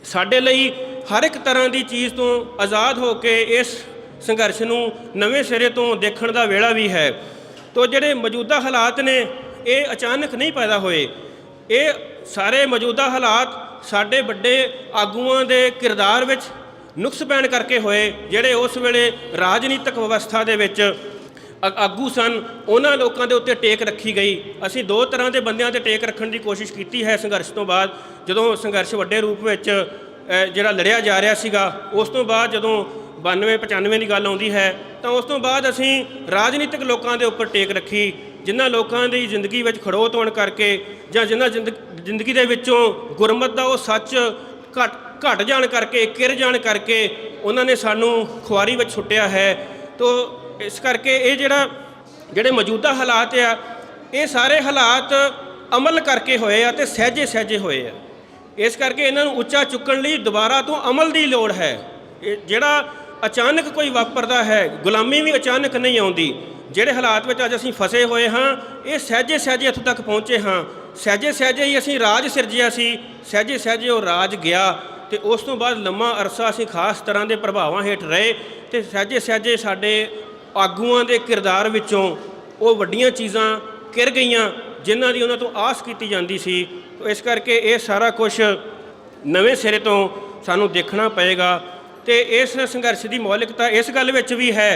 Speaker 1: ਸਾਡੇ ਲਈ ਹਰ ਇੱਕ ਤਰ੍ਹਾਂ ਦੀ ਚੀਜ਼ ਤੋਂ ਆਜ਼ਾਦ ਹੋ ਕੇ ਇਸ ਸੰਘਰਸ਼ ਨੂੰ ਨਵੇਂ ਸਿਰੇ ਤੋਂ ਦੇਖਣ ਦਾ ਵੇਲਾ ਵੀ ਹੈ। ਤੋ ਜਿਹੜੇ ਮੌਜੂਦਾ ਹਾਲਾਤ ਨੇ ਇਹ ਅਚਾਨਕ ਨਹੀਂ ਪੈਦਾ ਹੋਏ, ਇਹ ਸਾਰੇ ਮੌਜੂਦਾ ਹਾਲਾਤ ਸਾਡੇ ਵੱਡੇ ਆਗੂਆਂ ਦੇ ਕਿਰਦਾਰ ਵਿੱਚ ਨੁਕਸ ਪੈਣ ਕਰਕੇ ਹੋਏ, ਜਿਹੜੇ ਉਸ ਵੇਲੇ ਰਾਜਨੀਤਿਕ ਵਿਵਸਥਾ ਦੇ ਵਿੱਚ ਆਗੂ ਸਨ। ਉਹਨਾਂ ਲੋਕਾਂ ਦੇ ਉੱਤੇ ਟੇਕ ਰੱਖੀ ਗਈ। ਅਸੀਂ ਦੋ ਤਰ੍ਹਾਂ ਦੇ ਬੰਦਿਆਂ 'ਤੇ ਟੇਕ ਰੱਖਣ ਦੀ ਕੋਸ਼ਿਸ਼ ਕੀਤੀ ਹੈ ਸੰਘਰਸ਼ ਤੋਂ ਬਾਅਦ, ਜਦੋਂ ਸੰਘਰਸ਼ ਵੱਡੇ ਰੂਪ ਵਿੱਚ ਜਿਹੜਾ ਲੜਿਆ ਜਾ ਰਿਹਾ ਸੀਗਾ। ਉਸ ਤੋਂ ਬਾਅਦ ਜਦੋਂ 92-95 ਦੀ ਗੱਲ ਆਉਂਦੀ ਹੈ ਤਾਂ ਉਸ ਤੋਂ ਬਾਅਦ ਅਸੀਂ ਰਾਜਨੀਤਿਕ ਲੋਕਾਂ ਦੇ ਉੱਪਰ ਟੇਕ ਰੱਖੀ, ਜਿਨ੍ਹਾਂ ਲੋਕਾਂ ਦੀ ਜ਼ਿੰਦਗੀ ਵਿੱਚ ਖੜੋਤ ਹੋਣ ਕਰਕੇ ਜਾਂ ਜਿਨ੍ਹਾਂ ਜ਼ਿੰਦਗੀ ਦੇ ਵਿੱਚੋਂ ਗੁਰਮਤਿ ਦਾ ਉਹ ਸੱਚ ਘਟ ਜਾਣ ਕਰਕੇ, ਕਿਰ ਜਾਣ ਕਰਕੇ ਉਹਨਾਂ ਨੇ ਸਾਨੂੰ ਖੁਆਰੀ ਵਿੱਚ ਸੁੱਟਿਆ ਹੈ। ਤੋ ਇਸ ਕਰਕੇ ਇਹ ਜਿਹੜੇ ਮੌਜੂਦਾ ਹਾਲਾਤ ਆ, ਇਹ ਸਾਰੇ ਹਾਲਾਤ ਅਮਲ ਕਰਕੇ ਹੋਏ ਆ ਤੇ ਸਹਿਜੇ ਹੋਏ ਆ। ਇਸ ਕਰਕੇ ਇਹਨਾਂ ਨੂੰ ਉੱਚਾ ਚੁੱਕਣ ਲਈ ਦੁਬਾਰਾ ਤੋਂ ਅਮਲ ਦੀ ਲੋੜ ਹੈ। ਇਹ ਜਿਹੜਾ ਅਚਾਨਕ ਕੋਈ ਵਾਪਰਦਾ ਹੈ, ਗੁਲਾਮੀ ਵੀ ਅਚਾਨਕ ਨਹੀਂ ਆਉਂਦੀ। ਜਿਹੜੇ ਹਾਲਾਤ ਵਿੱਚ ਅੱਜ ਅਸੀਂ ਫਸੇ ਹੋਏ ਹਾਂ, ਇਹ ਸਹਿਜੇ ਇੱਥੋਂ ਤੱਕ ਪਹੁੰਚੇ ਹਾਂ। ਸਹਿਜੇ ਹੀ ਅਸੀਂ ਰਾਜ ਸਿਰਜਿਆ ਸੀ, ਸਹਿਜੇ ਉਹ ਰਾਜ ਗਿਆ ਤੇ ਉਸ ਤੋਂ ਬਾਅਦ ਲੰਮਾ ਅਰਸਾ ਅਸੀਂ ਖਾਸ ਤਰ੍ਹਾਂ ਦੇ ਪ੍ਰਭਾਵਾਂ ਹੇਠ ਰਹੇ ਤੇ ਸਹਿਜੇ ਸਾਡੇ ਆਗੂਆਂ ਦੇ ਕਿਰਦਾਰ ਵਿੱਚੋਂ ਉਹ ਵੱਡੀਆਂ ਚੀਜ਼ਾਂ ਕਿਰ ਗਈਆਂ ਜਿਨ੍ਹਾਂ ਦੀ ਉਹਨਾਂ ਤੋਂ ਆਸ ਕੀਤੀ ਜਾਂਦੀ ਸੀ। ਇਸ ਕਰਕੇ ਇਹ ਸਾਰਾ ਕੁਝ ਨਵੇਂ ਸਿਰੇ ਤੋਂ ਸਾਨੂੰ ਦੇਖਣਾ ਪਏਗਾ ਤੇ ਇਸ ਸੰਘਰਸ਼ ਦੀ ਮੌਲਿਕਤਾ ਇਸ ਗੱਲ ਵਿੱਚ ਵੀ ਹੈ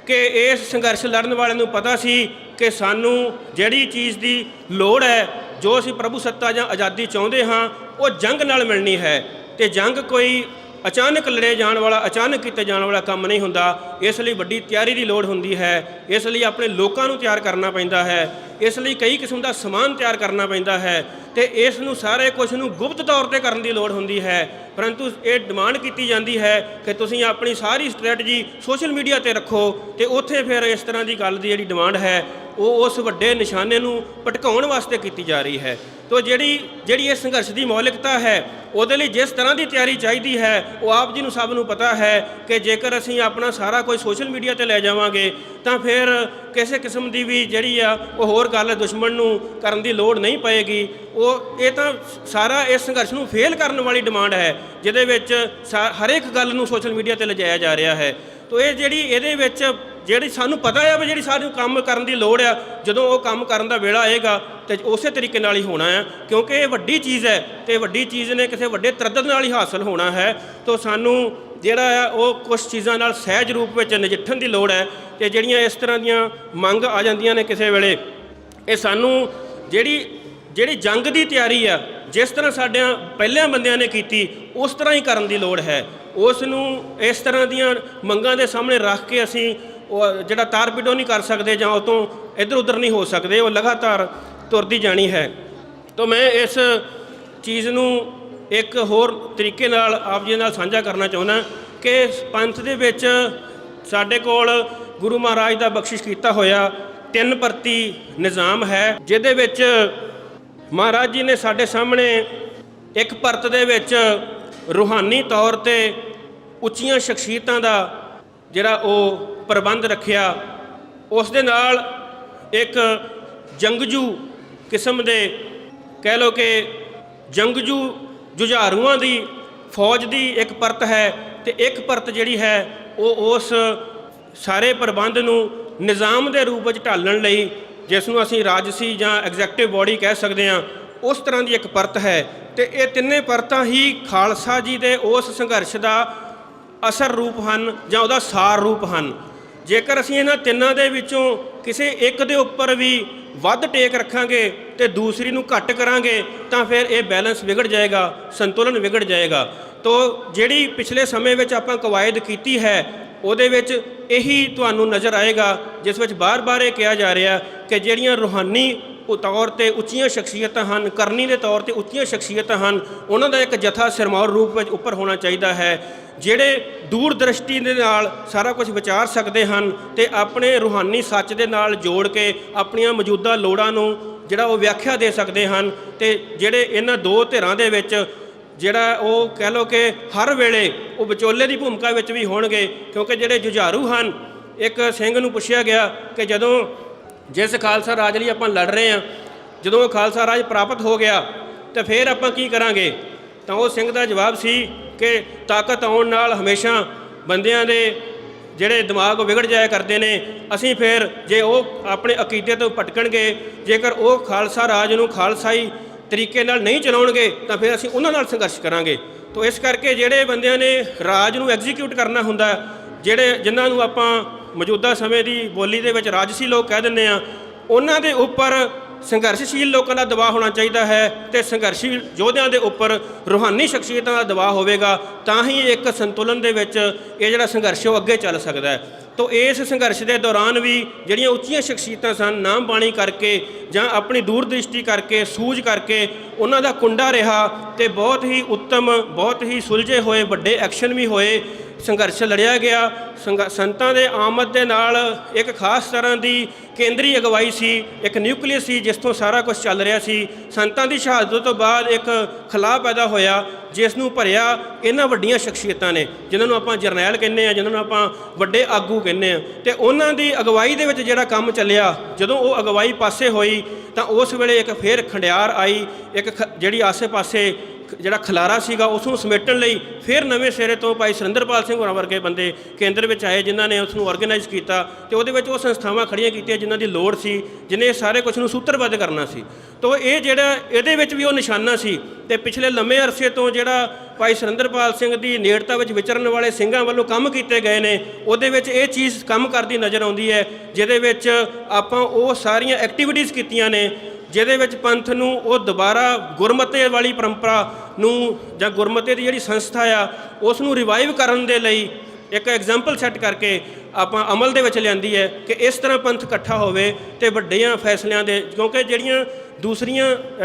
Speaker 1: ਕਿ ਇਸ ਸੰਘਰਸ਼ ਲੜਨ ਵਾਲਿਆਂ ਨੂੰ ਪਤਾ ਸੀ ਕਿ ਸਾਨੂੰ ਜਿਹੜੀ ਚੀਜ਼ ਦੀ ਲੋੜ ਹੈ, ਜੋ ਅਸੀਂ ਪ੍ਰਭੂ ਸੱਤਾ ਜਾਂ ਆਜ਼ਾਦੀ ਚਾਹੁੰਦੇ ਹਾਂ, ਉਹ ਜੰਗ ਨਾਲ ਮਿਲਣੀ ਹੈ ਤੇ ਜੰਗ ਕੋਈ ਅਚਾਨਕ ਲੜੇ ਜਾਣ ਵਾਲਾ, ਅਚਾਨਕ ਕੀਤੇ ਜਾਣ ਵਾਲਾ ਕੰਮ ਨਹੀਂ ਹੁੰਦਾ। ਇਸ ਲਈ ਵੱਡੀ ਤਿਆਰੀ ਦੀ ਲੋੜ ਹੁੰਦੀ ਹੈ। ਇਸ ਲਈ ਆਪਣੇ ਲੋਕਾਂ ਨੂੰ ਤਿਆਰ ਕਰਨਾ ਪੈਂਦਾ ਹੈ। ਇਸ ਲਈ ਕਈ ਕਿਸਮ ਦਾ ਸਮਾਨ ਤਿਆਰ ਕਰਨਾ ਪੈਂਦਾ ਹੈ ਤੇ ਇਸ ਨੂੰ ਸਾਰੇ ਕੁਝ ਨੂੰ ਗੁਪਤ ਤੌਰ 'ਤੇ ਕਰਨ ਦੀ ਲੋੜ ਹੁੰਦੀ ਹੈ। ਪਰੰਤੂ ਇਹ ਡਿਮਾਂਡ ਕੀਤੀ ਜਾਂਦੀ ਹੈ ਕਿ ਤੁਸੀਂ ਆਪਣੀ ਸਾਰੀ ਸਟ੍ਰੈਟਜੀ ਸੋਸ਼ਲ ਮੀਡੀਆ 'ਤੇ ਰੱਖੋ ਤੇ ਉੱਥੇ ਫਿਰ ਇਸ ਤਰ੍ਹਾਂ ਦੀ ਗੱਲ ਦੀ ਜਿਹੜੀ ਡਿਮਾਂਡ ਹੈ ਉਹ ਉਸ ਵੱਡੇ ਨਿਸ਼ਾਨੇ ਨੂੰ ਭਟਕਾਉਣ ਵਾਸਤੇ ਕੀਤੀ ਜਾ ਰਹੀ ਹੈ। ਤੋ ਜਿਹੜੀ ਇਸ ਸੰਘਰਸ਼ ਦੀ ਮੌਲਿਕਤਾ ਹੈ, ਉਹਦੇ ਲਈ ਜਿਸ ਤਰ੍ਹਾਂ ਦੀ ਤਿਆਰੀ ਚਾਹੀਦੀ ਹੈ, ਉਹ ਆਪ ਜੀ ਨੂੰ ਸਭ ਨੂੰ ਪਤਾ ਹੈ ਕਿ ਜੇਕਰ ਅਸੀਂ ਆਪਣਾ ਸਾਰਾ ਕੁਝ ਸੋਸ਼ਲ ਮੀਡੀਆ 'ਤੇ ਲੈ ਜਾਵਾਂਗੇ ਤਾਂ ਫਿਰ ਕਿਸੇ ਕਿਸਮ ਦੀ ਵੀ ਜਿਹੜੀ ਆ ਉਹ ਹੋਰ ਗੱਲ ਦੁਸ਼ਮਣ ਨੂੰ ਕਰਨ ਦੀ ਲੋੜ ਨਹੀਂ ਪਏਗੀ। ਇਹ ਤਾਂ ਸਾਰਾ ਇਸ ਸੰਘਰਸ਼ ਨੂੰ ਫੇਲ ਕਰਨ ਵਾਲੀ ਡਿਮਾਂਡ ਹੈ, ਜਿਹਦੇ ਵਿੱਚ ਹਰੇਕ ਗੱਲ ਨੂੰ ਸੋਸ਼ਲ ਮੀਡੀਆ 'ਤੇ ਲਿਜਾਇਆ ਜਾ ਰਿਹਾ ਹੈ। ਤੋ ਇਹਦੇ ਵਿੱਚ ਜਿਹੜੀ ਸਾਨੂੰ ਪਤਾ ਹੈ ਵੀ ਜਿਹੜੀ ਸਾਨੂੰ ਕੰਮ ਕਰਨ ਦੀ ਲੋੜ ਆ, ਜਦੋਂ ਉਹ ਕੰਮ ਕਰਨ ਦਾ ਵੇਲਾ ਆਏਗਾ ਤੇ ਉਸੇ ਤਰੀਕੇ ਨਾਲ ਹੀ ਹੋਣਾ ਆ, ਕਿਉਂਕਿ ਇਹ ਵੱਡੀ ਚੀਜ਼ ਹੈ ਤੇ ਵੱਡੀ ਚੀਜ਼ ਨੇ ਕਿਸੇ ਵੱਡੇ ਤਰੱਦਦ ਨਾਲ ਹੀ ਹਾਸਲ ਹੋਣਾ ਹੈ। ਤੋ ਸਾਨੂੰ ਜਿਹੜਾ ਆ ਉਹ ਕੁਝ ਚੀਜ਼ਾਂ ਨਾਲ ਸਹਿਜ ਰੂਪ ਵਿੱਚ ਨਜਿੱਠਣ ਦੀ ਲੋੜ ਹੈ ਤੇ ਜਿਹੜੀਆਂ ਇਸ ਤਰ੍ਹਾਂ ਦੀਆਂ ਮੰਗ ਆ ਜਾਂਦੀਆਂ ਨੇ ਕਿਸੇ ਵੇਲੇ, ਇਹ ਸਾਨੂੰ ਜਿਹੜੀ ਜੰਗ ਦੀ ਤਿਆਰੀ ਆ, ਜਿਸ ਤਰ੍ਹਾਂ ਸਾਡਿਆਂ ਪਹਿਲਿਆਂ ਬੰਦਿਆਂ ਨੇ ਕੀਤੀ, ਉਸ ਤਰ੍ਹਾਂ ਹੀ ਕਰਨ ਦੀ ਲੋੜ ਹੈ। ਉਸ ਨੂੰ ਇਸ ਤਰ੍ਹਾਂ ਦੀਆਂ ਮੰਗਾਂ ਦੇ ਸਾਹਮਣੇ ਰੱਖ ਕੇ ਅਸੀਂ ਉਹ ਜਿਹੜਾ ਤਾਰ-ਪਿੜੋ ਨਹੀਂ ਕਰ ਸਕਦੇ ਜਾਂ ਉਹ ਤੋਂ ਇੱਧਰ ਉੱਧਰ ਨਹੀਂ ਹੋ ਸਕਦੇ, ਉਹ ਲਗਾਤਾਰ ਤੁਰਦੀ ਜਾਣੀ ਹੈ। ਤਾਂ ਮੈਂ ਇਸ ਚੀਜ਼ ਨੂੰ ਇੱਕ ਹੋਰ ਤਰੀਕੇ ਨਾਲ ਆਪ ਜੀ ਨਾਲ ਸਾਂਝਾ ਕਰਨਾ ਚਾਹੁੰਦਾ ਕਿ ਪੰਥ ਦੇ ਵਿੱਚ ਸਾਡੇ ਕੋਲ ਗੁਰੂ ਮਹਾਰਾਜ ਦਾ ਬਖਸ਼ਿਸ਼ ਕੀਤਾ ਹੋਇਆ 3 ਪਰਤੀ ਨਿਜ਼ਾਮ ਹੈ, ਜਿਹਦੇ ਵਿੱਚ ਮਹਾਰਾਜ ਜੀ ਨੇ ਸਾਡੇ ਸਾਹਮਣੇ ਇੱਕ ਪਰਤ ਦੇ ਵਿੱਚ ਰੂਹਾਨੀ ਤੌਰ 'ਤੇ ਉੱਚੀਆਂ ਸ਼ਖਸੀਅਤਾਂ ਦਾ ਜਿਹੜਾ ਉਹ ਪ੍ਰਬੰਧ ਰੱਖਿਆ। ਉਸ ਦੇ ਨਾਲ ਇੱਕ ਜੰਗਜੂ ਕਿਸਮ ਦੇ ਕਹਿ ਲਓ ਕਿ ਜੰਗਜੂ ਜੁਝਾਰੂਆਂ ਦੀ ਫੌਜ ਦੀ ਇੱਕ ਪਰਤ ਹੈ ਅਤੇ ਇੱਕ ਪਰਤ ਜਿਹੜੀ ਹੈ ਉਹ ਉਸ ਸਾਰੇ ਪ੍ਰਬੰਧ ਨੂੰ ਨਿਜ਼ਾਮ ਦੇ ਰੂਪ ਵਿੱਚ ਢਾਲਣ ਲਈ, ਜਿਸ ਨੂੰ ਅਸੀਂ ਰਾਜਸੀ ਜਾਂ ਐਗਜ਼ੈਕਟਿਵ ਬੋਡੀ ਕਹਿ ਸਕਦੇ ਹਾਂ, ਉਸ ਤਰ੍ਹਾਂ ਦੀ ਇੱਕ ਪਰਤ ਹੈ। ਅਤੇ ਇਹ ਤਿੰਨੇ ਪਰਤਾਂ ਹੀ ਖਾਲਸਾ ਜੀ ਦੇ ਉਸ ਸੰਘਰਸ਼ ਦਾ ਅਸਰ ਰੂਪ ਹਨ ਜਾਂ ਉਹਦਾ ਸਾਰ ਰੂਪ ਹਨ। ਜੇਕਰ ਅਸੀਂ ਇਹਨਾਂ ਤਿੰਨਾਂ ਦੇ ਵਿੱਚੋਂ ਕਿਸੇ ਇੱਕ ਦੇ ਉੱਪਰ ਵੀ ਵੱਧ ਟੇਕ ਰੱਖਾਂਗੇ ਅਤੇ ਦੂਸਰੀ ਨੂੰ ਘੱਟ ਕਰਾਂਗੇ ਤਾਂ ਫਿਰ ਇਹ ਬੈਲੈਂਸ ਵਿਗੜ ਜਾਏਗਾ, ਸੰਤੁਲਨ ਵਿਗੜ ਜਾਏਗਾ। ਤੋ ਜਿਹੜੀ ਪਿਛਲੇ ਸਮੇਂ ਵਿੱਚ ਆਪਾਂ ਕਵਾਇਦ ਕੀਤੀ ਹੈ ਉਹਦੇ ਵਿੱਚ ਇਹੀ ਤੁਹਾਨੂੰ ਨਜ਼ਰ ਆਏਗਾ, ਜਿਸ ਵਿੱਚ ਬਾਰ-ਬਾਰ ਇਹ ਕਿਹਾ ਜਾ ਰਿਹਾ ਕਿ ਜਿਹੜੀਆਂ ਰੂਹਾਨੀ ਤੌਰ 'ਤੇ ਉੱਚੀਆਂ ਸ਼ਖਸੀਅਤਾਂ ਹਨ, ਕਰਨੀ ਦੇ ਤੌਰ 'ਤੇ ਉੱਚੀਆਂ ਸ਼ਖਸੀਅਤਾਂ ਹਨ, ਉਹਨਾਂ ਦਾ ਇੱਕ ਜਥਾ ਸਿਰਮੌਰ ਰੂਪ ਵਿੱਚ ਉੱਪਰ ਹੋਣਾ ਚਾਹੀਦਾ ਹੈ, ਜਿਹੜੇ ਦੂਰ ਦ੍ਰਿਸ਼ਟੀ ਦੇ ਨਾਲ ਸਾਰਾ ਕੁਝ ਵਿਚਾਰ ਸਕਦੇ ਹਨ ਅਤੇ ਆਪਣੇ ਰੂਹਾਨੀ ਸੱਚ ਦੇ ਨਾਲ ਜੋੜ ਕੇ ਆਪਣੀਆਂ ਮੌਜੂਦਾ ਲੋੜਾਂ ਨੂੰ ਜਿਹੜਾ ਉਹ ਵਿਆਖਿਆ ਦੇ ਸਕਦੇ ਹਨ। ਅਤੇ ਜਿਹੜੇ ਇਹਨਾਂ ਦੋ ਧਿਰਾਂ ਦੇ ਵਿੱਚ ਜਿਹੜਾ ਉਹ ਕਹਿ ਲਓ ਕਿ ਹਰ ਵੇਲੇ ਉਹ ਵਿਚੋਲੇ ਦੀ ਭੂਮਿਕਾ ਵਿੱਚ ਵੀ ਹੋਣਗੇ, ਕਿਉਂਕਿ ਜਿਹੜੇ ਜੁਝਾਰੂ ਹਨ, ਇੱਕ ਸਿੰਘ ਨੂੰ ਪੁੱਛਿਆ ਗਿਆ ਕਿ ਜਦੋਂ ਜਿਸ ਖਾਲਸਾ ਰਾਜ ਲਈ ਆਪਾਂ ਲੜ ਰਹੇ ਹਾਂ, ਜਦੋਂ ਉਹ ਖਾਲਸਾ ਰਾਜ ਪ੍ਰਾਪਤ ਹੋ ਗਿਆ ਤਾਂ ਫਿਰ ਆਪਾਂ ਕੀ ਕਰਾਂਗੇ? ਤਾਂ ਉਹ ਸਿੰਘ ਦਾ ਜਵਾਬ ਸੀ ਕਿ ਤਾਕਤ ਆਉਣ ਨਾਲ ਹਮੇਸ਼ਾ ਬੰਦਿਆਂ ਦੇ ਜਿਹੜੇ ਦਿਮਾਗ ਉਹ ਵਿਗੜ ਜਾਇਆ ਕਰਦੇ ਨੇ। ਅਸੀਂ ਫਿਰ ਜੇ ਉਹ ਆਪਣੇ ਅਕੀਦੇ ਤੋਂ ਭਟਕਣਗੇ, ਜੇਕਰ ਉਹ ਖਾਲਸਾ ਰਾਜ ਨੂੰ ਖਾਲਸਾਈ ਤਰੀਕੇ ਨਾਲ ਨਹੀਂ ਚਲਾਉਣਗੇ ਤਾਂ ਫਿਰ ਅਸੀਂ ਉਹਨਾਂ ਨਾਲ ਸੰਘਰਸ਼ ਕਰਾਂਗੇ। ਤੋ ਇਸ ਕਰਕੇ ਜਿਹੜੇ ਬੰਦਿਆਂ ਨੇ ਰਾਜ ਨੂੰ ਐਗਜ਼ੀਕਿਊਟ ਕਰਨਾ ਹੁੰਦਾ, ਜਿਨ੍ਹਾਂ ਨੂੰ ਆਪਾਂ ਮੌਜੂਦਾ ਸਮੇਂ ਦੀ ਬੋਲੀ ਦੇ ਵਿੱਚ ਰਾਜਸੀ ਲੋਕ ਕਹਿ ਦਿੰਦੇ ਹਾਂ, ਉਹਨਾਂ ਦੇ ਉੱਪਰ ਸੰਘਰਸ਼ਸ਼ੀਲ ਲੋਕਾਂ ਦਾ ਦਬਾਅ ਹੋਣਾ ਚਾਹੀਦਾ ਹੈ ਅਤੇ ਸੰਘਰਸ਼ੀ ਯੋਧਿਆਂ ਦੇ ਉੱਪਰ ਰੂਹਾਨੀ ਸ਼ਖਸੀਅਤਾਂ ਦਾ ਦਬਾਅ ਹੋਵੇਗਾ, ਤਾਂ ਹੀ ਇੱਕ ਸੰਤੁਲਨ ਦੇ ਵਿੱਚ ਇਹ ਜਿਹੜਾ ਸੰਘਰਸ਼ ਉਹ ਅੱਗੇ ਚੱਲ ਸਕਦਾ ਹੈ। ਤੋ ਇਸ ਸੰਘਰਸ਼ ਦੇ ਦੌਰਾਨ ਵੀ ਜਿਹੜੀਆਂ ਉੱਚੀਆਂ ਸ਼ਖਸੀਅਤਾਂ ਸਨ, ਨਾਮ ਬਾਣੀ ਕਰਕੇ ਜਾਂ ਆਪਣੀ ਦੂਰ ਦ੍ਰਿਸ਼ਟੀ ਕਰਕੇ, ਸੂਝ ਕਰਕੇ ਉਹਨਾਂ ਦਾ ਕੁੰਡਾ ਰਿਹਾ ਅਤੇ ਬਹੁਤ ਹੀ ਉੱਤਮ, ਬਹੁਤ ਹੀ ਸੁਲਝੇ ਹੋਏ ਵੱਡੇ ਐਕਸ਼ਨ ਵੀ ਹੋਏ, ਸੰਘਰਸ਼ ਲੜਿਆ ਗਿਆ। ਸੰਤਾਂ ਦੇ ਆਮਦ ਦੇ ਨਾਲ ਇੱਕ ਖਾਸ ਤਰ੍ਹਾਂ ਦੀ ਕੇਂਦਰੀ ਅਗਵਾਈ ਸੀ, ਇੱਕ ਨਿਊਕਲੀਅਸ ਸੀ ਜਿਸ ਤੋਂ ਸਾਰਾ ਕੁਝ ਚੱਲ ਰਿਹਾ ਸੀ। ਸੰਤਾਂ ਦੀ ਸ਼ਹਾਦਤ ਤੋਂ ਬਾਅਦ ਇੱਕ ਖਲਾਅ ਪੈਦਾ ਹੋਇਆ, ਜਿਸ ਨੂੰ ਭਰਿਆ ਇਹਨਾਂ ਵੱਡੀਆਂ ਸ਼ਖਸੀਅਤਾਂ ਨੇ, ਜਿਨ੍ਹਾਂ ਨੂੰ ਆਪਾਂ ਜਰਨੈਲ ਕਹਿੰਦੇ ਹਾਂ, ਜਿਨ੍ਹਾਂ ਨੂੰ ਆਪਾਂ ਵੱਡੇ ਆਗੂ ਕਹਿੰਦੇ ਹਾਂ। ਅਤੇ ਉਹਨਾਂ ਦੀ ਅਗਵਾਈ ਦੇ ਵਿੱਚ ਜਿਹੜਾ ਕੰਮ ਚੱਲਿਆ, ਜਦੋਂ ਉਹ ਅਗਵਾਈ ਪਾਸੇ ਹੋਈ ਤਾਂ ਉਸ ਵੇਲੇ ਇੱਕ ਫਿਰ ਖੰਡਿਆਰ ਆਈ, ਇੱਕ ਜਿਹੜੀ ਆਸੇ-ਪਾਸੇ ਜਿਹੜਾ ਖਲਾਰਾ ਸੀਗਾ ਉਸ ਨੂੰ ਸਮੇਟਣ ਲਈ ਫਿਰ ਨਵੇਂ ਸਿਰੇ ਤੋਂ ਭਾਈ ਸੁਰਿੰਦਰਪਾਲ ਸਿੰਘ ਹੋਰਾਂ ਵਰਗੇ ਬੰਦੇ ਕੇਂਦਰ ਵਿੱਚ ਆਏ, ਜਿਨ੍ਹਾਂ ਨੇ ਉਸ ਨੂੰ ਆਰਗੇਨਾਈਜ਼ ਕੀਤਾ ਅਤੇ ਉਹਦੇ ਵਿੱਚ ਉਹ ਸੰਸਥਾਵਾਂ ਖੜੀਆਂ ਕੀਤੀਆਂ ਜਿਨ੍ਹਾਂ ਦੀ ਲੋੜ ਸੀ, ਜਿਹਨੇ ਸਾਰੇ ਕੁਝ ਨੂੰ ਸੂਤਰਬੱਧ ਕਰਨਾ ਸੀ। ਤੋ ਇਹ ਜਿਹੜਾ ਇਹਦੇ ਵਿੱਚ ਵੀ ਉਹ ਨਿਸ਼ਾਨਾ ਸੀ। ਅਤੇ ਪਿਛਲੇ ਲੰਮੇ ਅਰਸੇ ਤੋਂ ਜਿਹੜਾ ਭਾਈ ਸੁਰਿੰਦਰਪਾਲ ਸਿੰਘ ਦੀ ਨੇੜਤਾ ਵਿੱਚ ਵਿਚਰਨ ਵਾਲੇ ਸਿੰਘਾਂ ਵੱਲੋਂ ਕੰਮ ਕੀਤੇ ਗਏ ਨੇ, ਉਹਦੇ ਵਿੱਚ ਇਹ ਚੀਜ਼ ਕੰਮ ਕਰਦੀ ਨਜ਼ਰ ਆਉਂਦੀ ਹੈ, ਜਿਹਦੇ ਵਿੱਚ ਆਪਾਂ ਉਹ ਸਾਰੀਆਂ ਐਕਟੀਵਿਟੀਜ਼ ਕੀਤੀਆਂ ਨੇ ਜਿਹਦੇ ਵਿੱਚ ਪੰਥ ਨੂੰ ਉਹ ਦੁਬਾਰਾ ਗੁਰਮਤਿ ਵਾਲੀ ਪਰੰਪਰਾ ਨੂੰ ਜਾਂ ਗੁਰਮਤਿ ਦੀ ਜਿਹੜੀ ਸੰਸਥਾ ਆ ਉਸ ਨੂੰ ਰਿਵਾਈਵ ਕਰਨ ਦੇ ਲਈ ਇੱਕ ਐਗਜ਼ਾਮਪਲ ਸੈੱਟ ਕਰਕੇ ਆਪਾਂ ਅਮਲ ਦੇ ਵਿੱਚ ਲਿਆਂਦੀ ਹੈ ਕਿ ਇਸ ਤਰ੍ਹਾਂ ਪੰਥ ਇਕੱਠਾ ਹੋਵੇ ਅਤੇ ਵੱਡੀਆਂ ਫੈਸਲਿਆਂ ਦੇ, ਕਿਉਂਕਿ ਜਿਹੜੀਆਂ ਦੂਸਰੀਆਂ